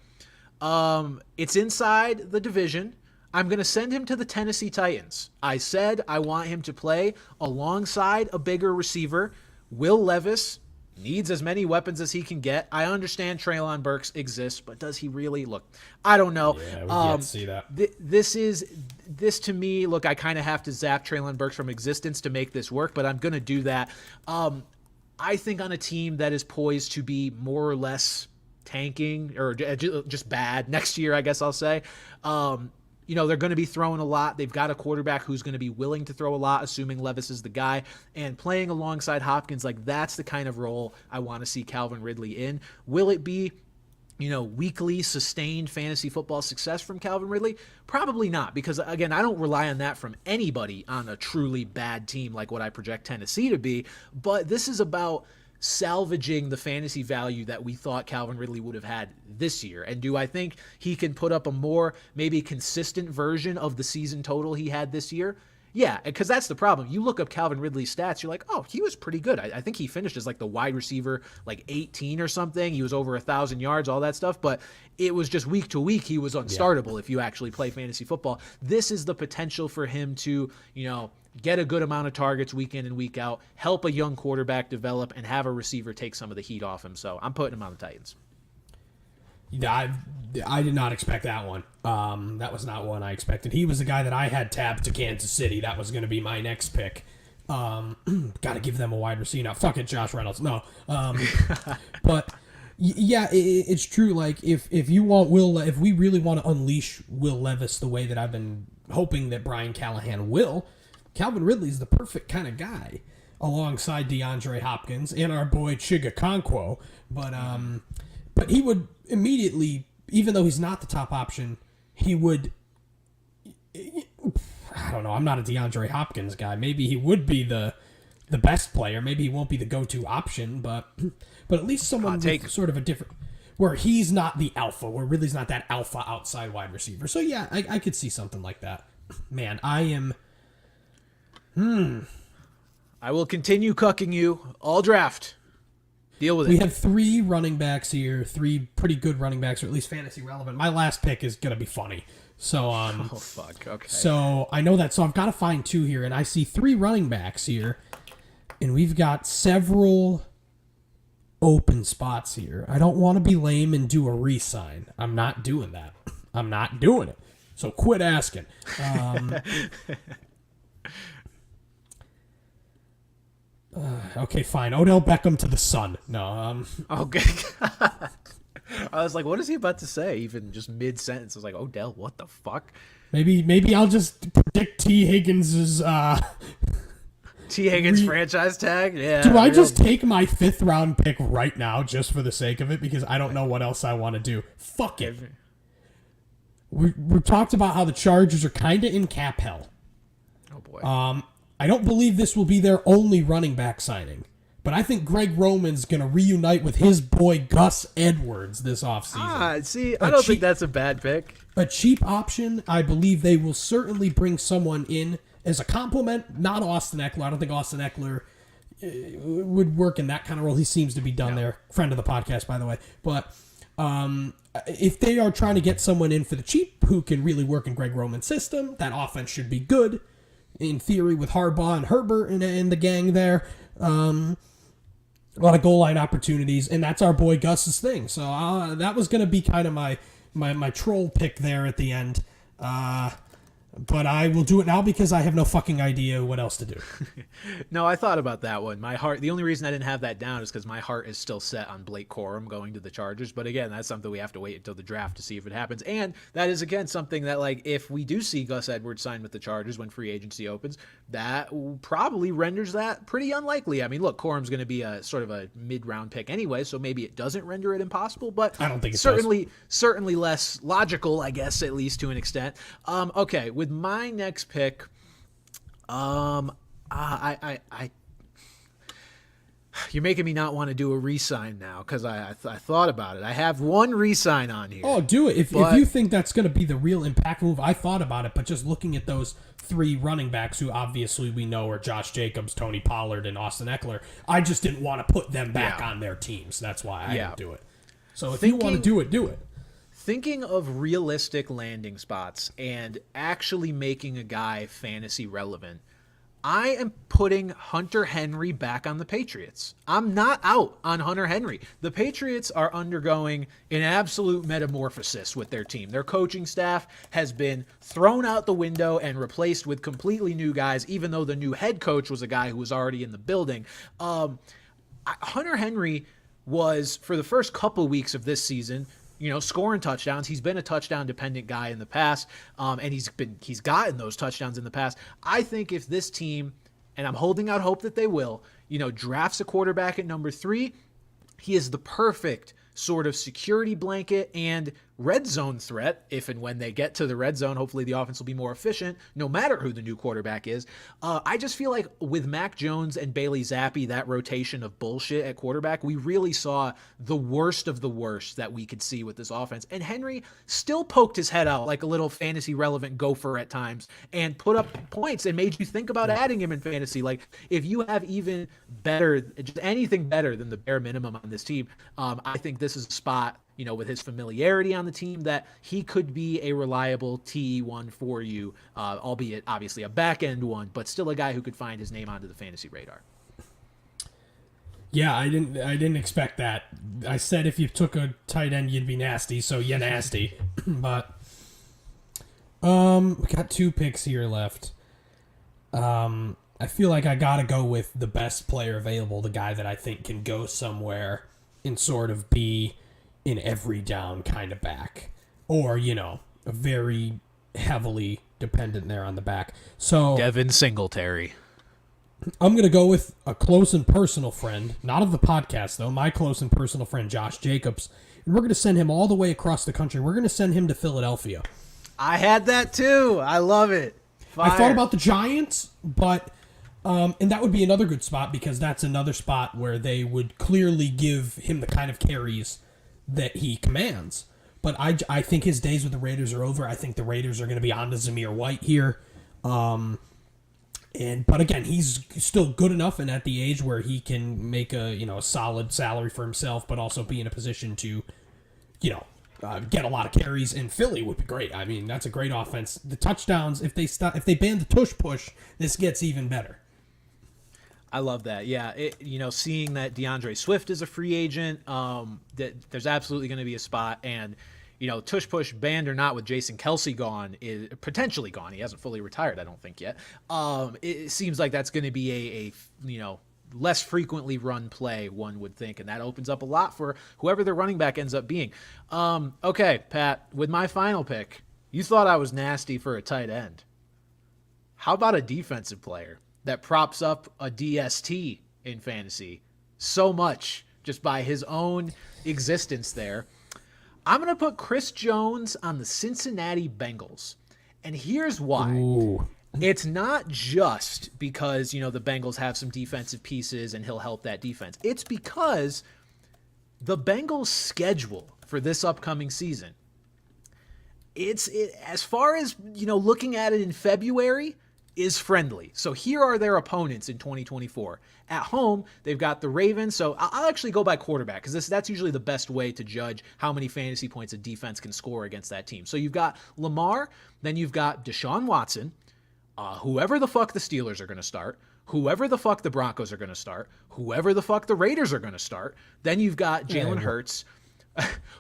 It's inside the division. I'm going to send him to the Tennessee Titans. I said I want him to play alongside a bigger receiver. Will Levis needs as many weapons as he can get. I understand Treylon Burks exists, but does he really? Look, I don't know. Yeah, we can't see that. This to me, look, I kind of have to zap Treylon Burks from existence to make this work, but I'm going to do that. I think on a team that is poised to be more or less tanking or just bad next year, I guess I'll say, they're going to be throwing a lot. They've got a quarterback who's going to be willing to throw a lot, assuming Levis is the guy. And playing alongside Hopkins, like that's the kind of role I want to see Calvin Ridley in. Will it be, weekly sustained fantasy football success from Calvin Ridley? Probably not, because, again, I don't rely on that from anybody on a truly bad team like what I project Tennessee to be. But this is about salvaging the fantasy value that we thought Calvin Ridley would have had this year. And do I think he can put up a more maybe consistent version of the season total he had this year? Yeah, because that's the problem. You look up Calvin Ridley's stats, you're like, oh, he was pretty good. I think he finished as like the wide receiver, like 18 or something. He was over 1,000 yards, all that stuff. But it was just week to week, he was unstartable if you actually play fantasy football. This is the potential for him to, get a good amount of targets week in and week out, help a young quarterback develop, and have a receiver take some of the heat off him. So I'm putting him on the Titans. I did not expect that one. That was not one I expected. He was the guy that I had tabbed to Kansas City. That was going to be my next pick. Got to give them a wide receiver. Now, fuck it, Josh Reynolds. No. But yeah, it's true. Like if you want if we really want to unleash Will Levis the way that I've been hoping that Brian Callahan will, Calvin Ridley's the perfect kind of guy alongside DeAndre Hopkins and our boy Chiga Okonkwo. But he would immediately, even though he's not the top option, he would, I don't know, I'm not a DeAndre Hopkins guy. Maybe he would be the best player. Maybe he won't be the go-to option, but at least someone with sort of a different, where he's not the alpha, where Ridley's not that alpha outside wide receiver. So yeah, I could see something like that. Man, I am, I will continue cucking you all draft. Deal with it. We have 3 running backs here, 3 pretty good running backs, or at least fantasy relevant. My last pick is going to be funny. So, oh, fuck. Okay. So, I know that. So, I've got to find 2 here, and I see 3 running backs here, and we've got several open spots here. I don't want to be lame and do a re-sign. I'm not doing that. I'm not doing it. So, quit asking. Okay, fine. Odell Beckham to the Sun. No. Okay. I was like, what is he about to say? Even just mid-sentence. I was like, Odell, what the fuck? Maybe I'll just predict T. Higgins's T. Higgins franchise tag? Yeah. Do I just take my 5th round pick right now just for the sake of it? Because I don't know what else I want to do. Fuck it. We talked about how the Chargers are kind of in cap hell. Oh, boy. I don't believe this will be their only running back signing, but I think Greg Roman's going to reunite with his boy Gus Edwards this offseason. I don't think that's a bad pick. A cheap option. I believe they will certainly bring someone in as a compliment, not Austin Eckler. I don't think Austin Eckler would work in that kind of role. He seems to be done there. Friend of the podcast, by the way. But if they are trying to get someone in for the cheap who can really work in Greg Roman's system, that offense should be good. In theory, with Harbaugh and Herbert and the gang there. A lot of goal line opportunities, and that's our boy Gus's thing. So that was going to be kind of my troll pick there at the end. But I will do it now because I have no fucking idea what else to do. No, I thought about that one. The only reason I didn't have that down is because my heart is still set on Blake Corum going to the Chargers. But again, that's something we have to wait until the draft to see if it happens. And that is, again, something that, like, if we do see Gus Edwards sign with the Chargers when free agency opens, that probably renders that pretty unlikely. I mean, look, Corum's going to be a sort of a mid-round pick anyway, so maybe it doesn't render it impossible. But I don't think it certainly less logical, I guess, at least to an extent. Okay, with my next pick, you're making me not want to do a re-sign now because I thought about it. I have one re-sign on here. Oh, do it. If you think that's going to be the real impact move, I thought about it, but just looking at those three running backs who obviously we know are Josh Jacobs, Tony Pollard, and Austin Eckler, I just didn't want to put them back on their teams. That's why I didn't do it. So if you want to do it, do it. Thinking of realistic landing spots and actually making a guy fantasy relevant, I am putting Hunter Henry back on the Patriots. I'm not out on Hunter Henry. The Patriots are undergoing an absolute metamorphosis with their team. Their coaching staff has been thrown out the window and replaced with completely new guys, even though the new head coach was a guy who was already in the building. Hunter Henry was, for the first couple weeks of this season, scoring touchdowns. He's been a touchdown-dependent guy in the past, and he's gotten those touchdowns in the past. I think if this team, and I'm holding out hope that they will, drafts a quarterback at number 3, he is the perfect sort of security blanket and red zone threat. If and when they get to the red zone, hopefully the offense will be more efficient, no matter who the new quarterback is. I just feel like with Mac Jones and Bailey Zappi, that rotation of bullshit at quarterback, we really saw the worst of the worst that we could see with this offense. And Henry still poked his head out like a little fantasy relevant gopher at times and put up points and made you think about adding him in fantasy. Like, if you have even better, just anything better than the bare minimum on this team, I think this is a spot, with his familiarity on the team, that he could be a reliable TE1 for you, albeit obviously a back-end one, but still a guy who could find his name onto the fantasy radar. Yeah, I didn't expect that. I said if you took a tight end, you'd be nasty, so you're nasty. But we got 2 picks here left. I feel like I gotta go with the best player available, the guy that I think can go somewhere and sort of be in every down kind of back, or a very heavily dependent there on the back. So Devin Singletary. I'm going to go with a close and personal friend, not of the podcast though, my close and personal friend Josh Jacobs. And we're going to send him all the way across the country. We're going to send him to Philadelphia. I had that too. I love it. Fire. I thought about the Giants, but and that would be another good spot because that's another spot where they would clearly give him the kind of carries that he commands. But I think his days with the Raiders are over. I think the Raiders are going to be on to Zamir White here. But again, he's still good enough and at the age where he can make a solid salary for himself, but also be in a position to get a lot of carries. In Philly would be great. I mean, that's a great offense. The touchdowns, if they ban the tush push, this gets even better. I love that. Yeah, seeing that DeAndre Swift is a free agent, that there's absolutely going to be a spot. And, tush push banned or not, with Jason Kelsey gone, is potentially gone. He hasn't fully retired, I don't think yet. It seems like that's going to be a less frequently run play, one would think, and that opens up a lot for whoever the running back ends up being. Okay, Pat, with my final pick, you thought I was nasty for a tight end. How about a defensive player that props up a DST in fantasy so much just by his own existence there? I'm going to put Chris Jones on the Cincinnati Bengals. And here's why. Ooh, it's not just because, the Bengals have some defensive pieces and he'll help that defense. It's because the Bengals' schedule for this upcoming season, as far as, looking at it in February, is friendly. So here are their opponents in 2024. At home, they've got the Ravens. So I'll actually go by quarterback because that's usually the best way to judge how many fantasy points a defense can score against that team. So you've got Lamar, then you've got Deshaun Watson, whoever the fuck the Steelers are going to start, whoever the fuck the Broncos are going to start, whoever the fuck the Raiders are going to start. Then you've got Jalen Hurts,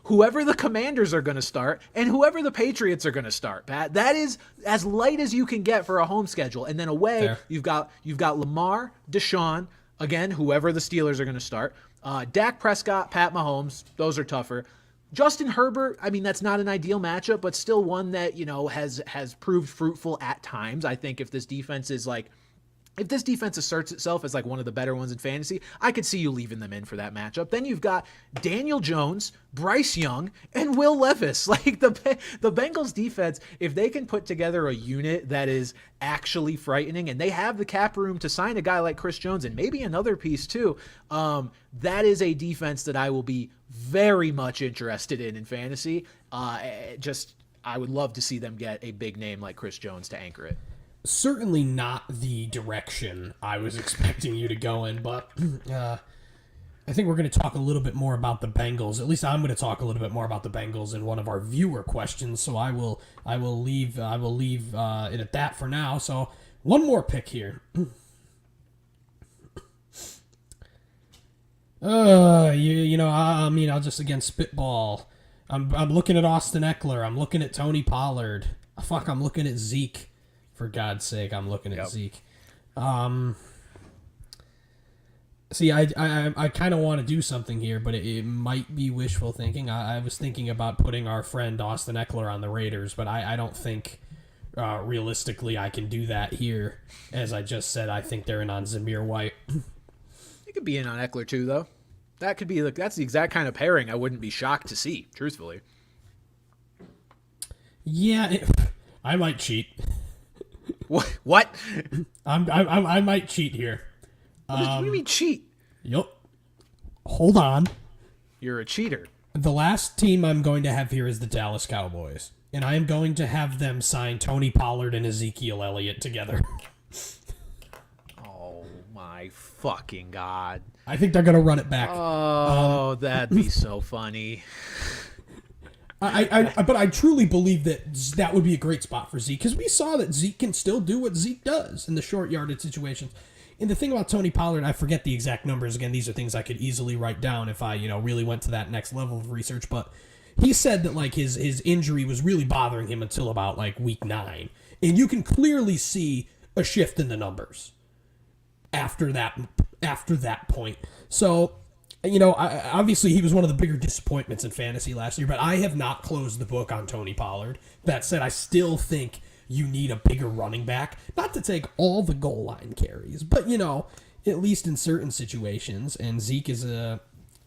whoever the Commanders are going to start, and whoever the Patriots are going to start, Pat. That is as light as you can get for a home schedule. And then away, you've got Lamar, Deshaun, again, whoever the Steelers are going to start, Dak Prescott, Pat Mahomes. Those are tougher. Justin Herbert, I mean, that's not an ideal matchup, but still one that, has proved fruitful at times. I think if this defense asserts itself as like one of the better ones in fantasy, I could see you leaving them in for that matchup. Then you've got Daniel Jones, Bryce Young, and Will Levis. Like the Bengals defense, if they can put together a unit that is actually frightening, and they have the cap room to sign a guy like Chris Jones and maybe another piece too, that is a defense that I will be very much interested in fantasy. I would love to see them get a big name like Chris Jones to anchor it. Certainly not the direction I was expecting you to go in, but I think we're going to talk a little bit more about the Bengals. At least I'm going to talk a little bit more about the Bengals in one of our viewer questions. So I will leave it at that for now. So one more pick here. I'll just again spitball. I'm looking at Austin Eckler. I'm looking at Tony Pollard. I'm looking at Zeke. For God's sake, I'm looking at Zeke. See, I kind of want to do something here, but it might be wishful thinking. I was thinking about putting our friend Austin Eckler on the Raiders, but I don't think realistically I can do that here. As I just said, I think they're in on Zamir White. You could be in on Eckler too, though. That could be that's the exact kind of pairing I wouldn't be shocked to see, truthfully. Yeah, I might cheat. What? I might cheat here. What do you mean cheat? Yep. Hold on. You're a cheater. The last team I'm going to have here is the Dallas Cowboys, and I am going to have them sign Tony Pollard and Ezekiel Elliott together. Oh my fucking God. I think they're going to run it back. Oh, that'd be so funny. But I truly believe that would be a great spot for Zeke, because we saw that Zeke can still do what Zeke does in the short yardage situations. And the thing about Tony Pollard, I forget the exact numbers. Again, these are things I could easily write down if I, really went to that next level of research. But he said that like his injury was really bothering him until about like week 9, and you can clearly see a shift in the numbers after that point. So, obviously he was one of the bigger disappointments in fantasy last year, but I have not closed the book on Tony Pollard. That said, I still think you need a bigger running back, not to take all the goal line carries, but, at least in certain situations. And Zeke is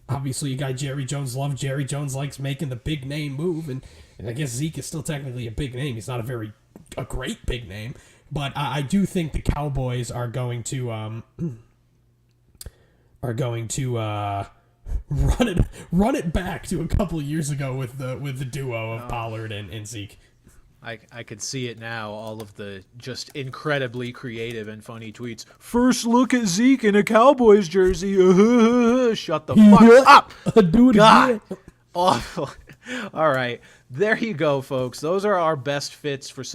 obviously a guy Jerry Jones loved. Jerry Jones likes making the big name move, and I guess Zeke is still technically a big name. He's not a great big name, but I do think the Cowboys are going to run it back to a couple of years ago with the duo of Pollard and Zeke. I could see it now, all of the just incredibly creative and funny tweets. First look at Zeke in a Cowboys jersey. Shut the fuck up. Do it God. again. Awful. All right. There you go, folks. Those are our best fits for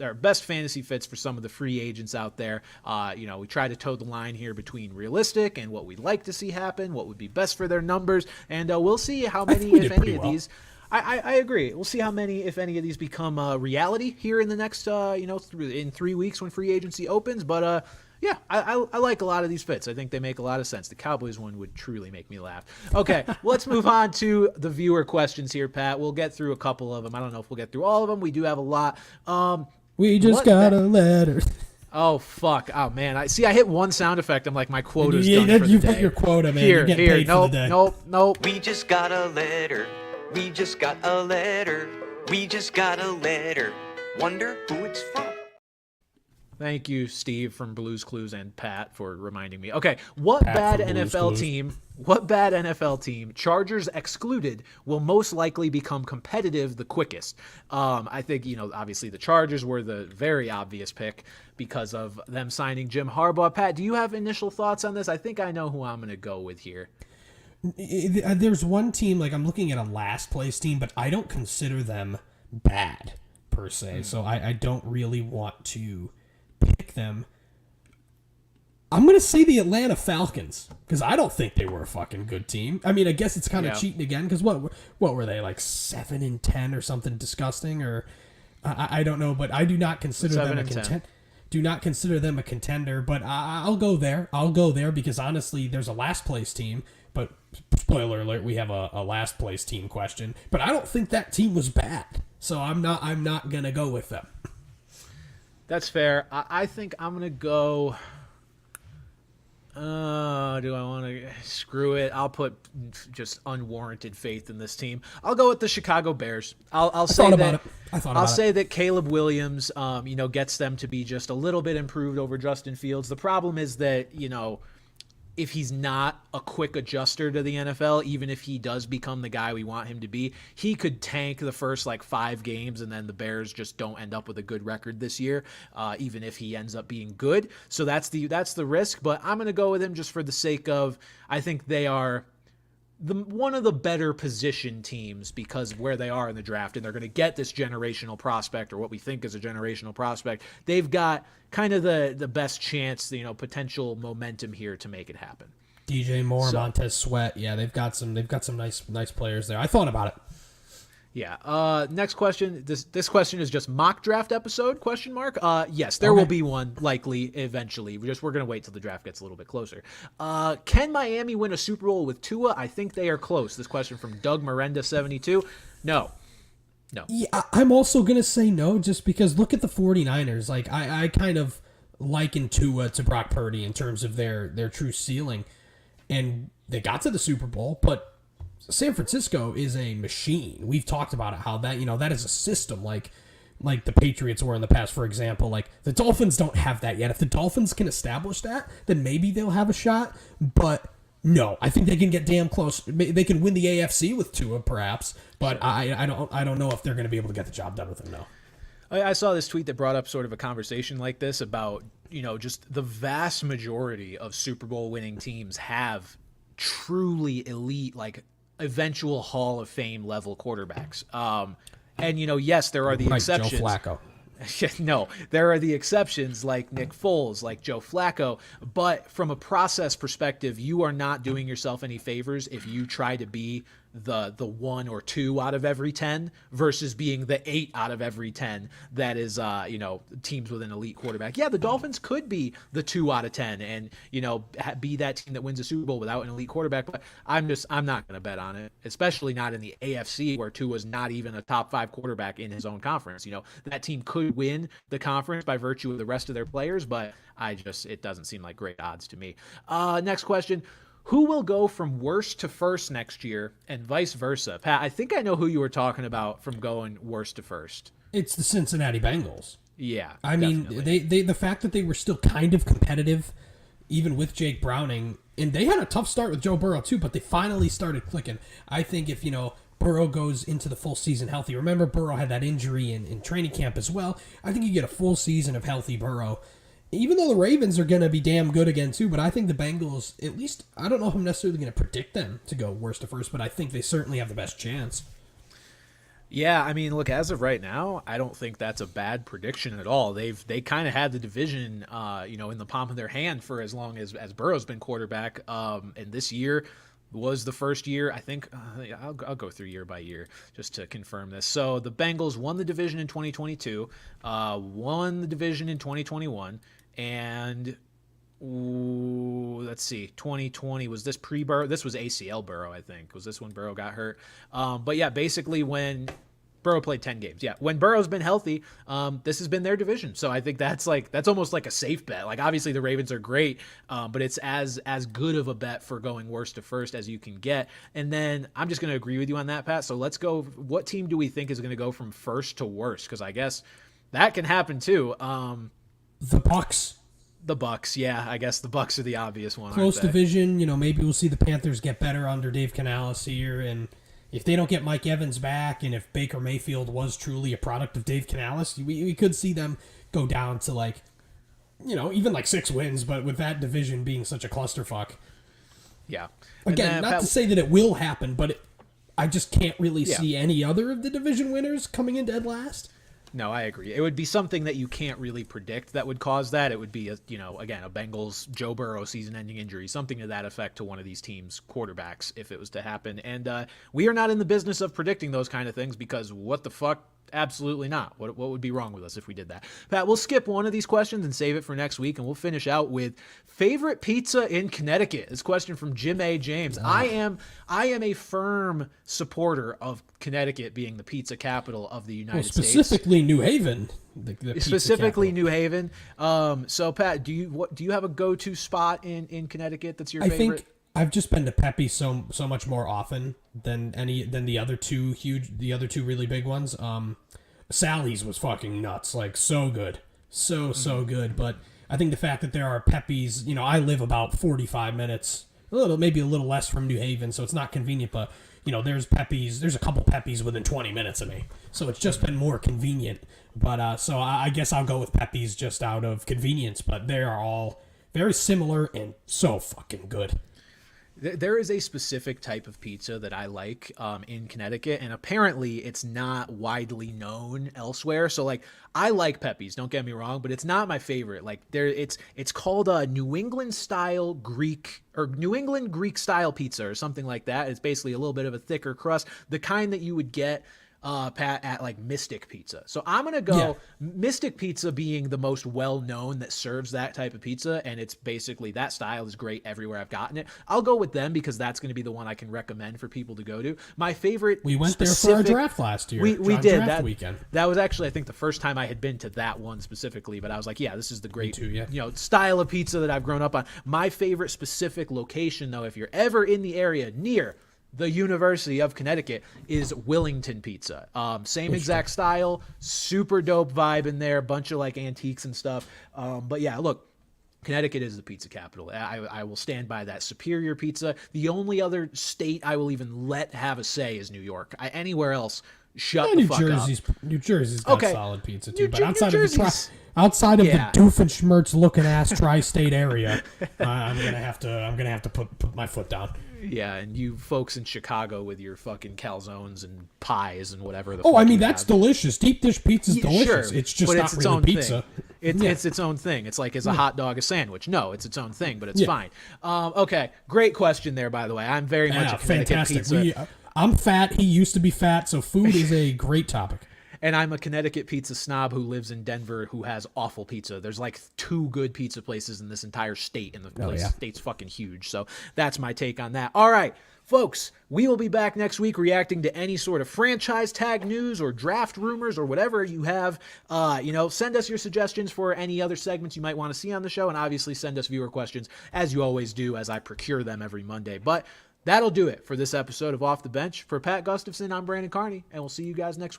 our best fantasy fits for some of the free agents out there. We try to toe the line here between realistic and what we'd like to see happen, what would be best for their numbers, and we'll see how many, if any, of these. I agree. We'll see how many, if any, of these become reality here in the next, in 3 weeks when free agency opens. But yeah, I like a lot of these fits. I think they make a lot of sense. The Cowboys one would truly make me laugh. Okay, let's move on to the viewer questions here, Pat. We'll get through a couple of them. I don't know if we'll get through all of them. We do have a lot. We just got a letter. Oh, fuck. Oh, man. I hit one sound effect. I'm like, my quota's done for the you've day. hit your quota, man. Here, You're getting paid for the day. Nope. We just got a letter. We just got a letter. We just got a letter. Wonder who it's from. Thank you, Steve from Blues Clues and Pat for reminding me. Okay, what Pat bad from Blue's NFL Clues. team? What bad NFL team, Chargers excluded, will most likely become competitive the quickest? I think obviously the Chargers were the very obvious pick because of them signing Jim Harbaugh. Pat, do you have initial thoughts on this? I think I know who I'm going to go with here. There's one team, like I'm looking at a last place team, but I don't consider them bad per se. So I don't really want to pick them. I'm going to say the Atlanta Falcons because I don't think they were a fucking good team. I mean, I guess it's kind of cheating again because what were they, like 7-10 or something disgusting, or I don't know, but I do not consider them a contender. Do not consider them a contender, but I'll go there. I'll go there because honestly, there's a last place team. But spoiler alert, we have a last place team question. But I don't think that team was bad, so I'm not gonna go with them. That's fair. I think I'm going to go. Do I want to screw it? I'll put just unwarranted faith in this team. I'll go with the Chicago Bears. I'll say that. I'll say that Caleb Williams, gets them to be just a little bit improved over Justin Fields. The problem is that if he's not a quick adjuster to the NFL, even if he does become the guy we want him to be, he could tank the first 5 games and then the Bears just don't end up with a good record this year, even if he ends up being good. So that's the risk, but I'm going to go with him just for the sake of, I think they are one of the better position teams because of where they are in the draft, and they're going to get this generational prospect, or what we think is a generational prospect. They've got kind of the best chance, potential momentum here to make it happen. DJ Moore, Montez Sweat, yeah, they've got some nice players there. I thought about it. Yeah. Next question. This question is just mock draft episode ? Yes, there will be one likely eventually. We're going to wait till the draft gets a little bit closer. Can Miami win a Super Bowl with Tua? I think they are close. This question from Doug Miranda 72. No. Yeah, I'm also going to say no just because look at the 49ers. Like I kind of liken Tua to Brock Purdy in terms of their true ceiling. And they got to the Super Bowl, but San Francisco is a machine. We've talked about it, how that, that is a system like the Patriots were in the past, for example. Like the Dolphins don't have that yet. If the Dolphins can establish that, then maybe they'll have a shot. But no, I think they can get damn close. They can win the AFC with Tua, perhaps. But I don't know if they're going to be able to get the job done with him, no. I saw this tweet that brought up sort of a conversation like this about, just the vast majority of Super Bowl winning teams have truly elite, eventual Hall of Fame level quarterbacks. And yes, there are the exceptions. Joe Flacco. No, there are the exceptions like Nick Foles, like Joe Flacco. But from a process perspective, you are not doing yourself any favors if you try to be the 1 or 2 out of every 10 versus being the 8 out of every 10 that is teams with an elite quarterback. Yeah, the Dolphins could be the 2 out of 10 and be that team that wins a Super Bowl without an elite quarterback, but I'm not going to bet on it, especially not in the AFC where Tua's not even a top 5 quarterback in his own conference. That team could win the conference by virtue of the rest of their players, but it doesn't seem like great odds to me. Next question. Who will go from worst to first next year and vice versa? Pat, I think I know who you were talking about from going worst to first. It's the Cincinnati Bengals. Yeah, I mean, they the fact that they were still kind of competitive, even with Jake Browning, and they had a tough start with Joe Burrow too, but they finally started clicking. I think if, Burrow goes into the full season healthy, remember Burrow had that injury in training camp as well, I think you get a full season of healthy Burrow. Even though the Ravens are going to be damn good again, too, but I think the Bengals, at least, I don't know if I'm necessarily going to predict them to go worst to first, but I think they certainly have the best chance. Yeah, I mean, look, as of right now, I don't think that's a bad prediction at all. They kind of had the division, in the palm of their hand for as long as Burrow's been quarterback, and this year was the first year. I think I'll go through year by year just to confirm this. So the Bengals won the division in 2022, won the division in 2021. And let's see, 2020, was this pre-Burrow? This was ACL Burrow, I think. Was this when Burrow got hurt? But yeah, basically when Burrow played 10 games. Yeah, when Burrow's been healthy, this has been their division. So I think that's almost like a safe bet. Obviously the Ravens are great, but it's as good of a bet for going worst to first as you can get. And then I'm just going to agree with you on that, Pat. So let's go. What team do we think is going to go from first to worst? Because I guess that can happen too. The Bucks. The Bucks, yeah. I guess the Bucks are the obvious one. Close aren't they? division. Maybe we'll see the Panthers get better under Dave Canales here, and if they don't get Mike Evans back, and if Baker Mayfield was truly a product of Dave Canales, we could see them go down to even 6 wins, but with that division being such a clusterfuck. Yeah. Again, not to say that it will happen, but I just can't really Yeah. see any other of the division winners coming in dead last. No, I agree. It would be something that you can't really predict that would cause that. It would be, a Bengals Joe Burrow season-ending injury, something to that effect to one of these teams' quarterbacks if it was to happen. And we are not in the business of predicting those kind of things because what the fuck? Absolutely not. What would be wrong with us if we did that? Pat, we'll skip one of these questions and save it for next week, and we'll finish out with favorite pizza in Connecticut. This question from Jim A. James. I am a firm supporter of Connecticut being the pizza capital of the United States. Specifically New Haven. The pizza Specifically capital. New Haven. So Pat, do you have a go-to spot in Connecticut that's your favorite? I think I've just been to Pepe so much more often than the other two really big ones. Sally's was fucking nuts, so good, so good. But I think the fact that there are Pepe's, I live about 45 minutes, maybe a little less from New Haven, so it's not convenient. But there's Pepe's, there's a couple Pepe's within 20 minutes of me, so it's just been more convenient. But so I guess I'll go with Pepe's just out of convenience. But they are all very similar and so fucking good. There is a specific type of pizza that I like in Connecticut, and apparently it's not widely known elsewhere. So, I like Pepe's, don't get me wrong, but it's not my favorite. It's called a New England Greek style pizza or something like that. It's basically a little bit of a thicker crust, the kind that you would get Pat, at Mystic Pizza. So I'm going to go Mystic Pizza being the most well-known that serves that type of pizza, and it's basically that style is great everywhere I've gotten it. I'll go with them because that's going to be the one I can recommend for people to go to. My favorite We went there for our draft last year. We did. Draft weekend. That was actually, I think, the first time I had been to that one specifically, but I was like, yeah, this is the great too, yeah. Style of pizza that I've grown up on. My favorite specific location, though, if you're ever in the area near the University of Connecticut, is Willington Pizza. Same exact style, super dope vibe in there, bunch of antiques and stuff. But yeah, look, Connecticut is the pizza capital. I will stand by that. Superior pizza. The only other state I will even let have a say is New York. Anywhere else, shut the fuck up. New Jersey's got solid pizza too, but outside of Yeah. the Doofenshmirtz looking ass tri-state area, I'm gonna have to put my foot down. Yeah, and you folks in Chicago with your fucking calzones and pies and whatever the Oh, fuck I mean, you that's have. delicious. Deep dish pizza's Yeah, delicious. sure, It's just but not it's its really own pizza. Thing. It's its own thing. It's is a hot dog a sandwich? No, it's its own thing, but it's fine. Okay, great question there, by the way. I'm very much a Connecticut fantastic. pizza. I'm fat. He used to be fat, so food is a great topic. And I'm a Connecticut pizza snob who lives in Denver who has awful pizza. There's 2 good pizza places in this entire state, and the state's fucking huge. So that's my take on that. All right, folks, we will be back next week reacting to any sort of franchise tag news or draft rumors or whatever you have. Send us your suggestions for any other segments you might want to see on the show, and obviously send us viewer questions, as you always do, as I procure them every Monday. But that'll do it for this episode of Off the Bench. For Pat Gustafson, I'm Brandon Carney, and we'll see you guys next week.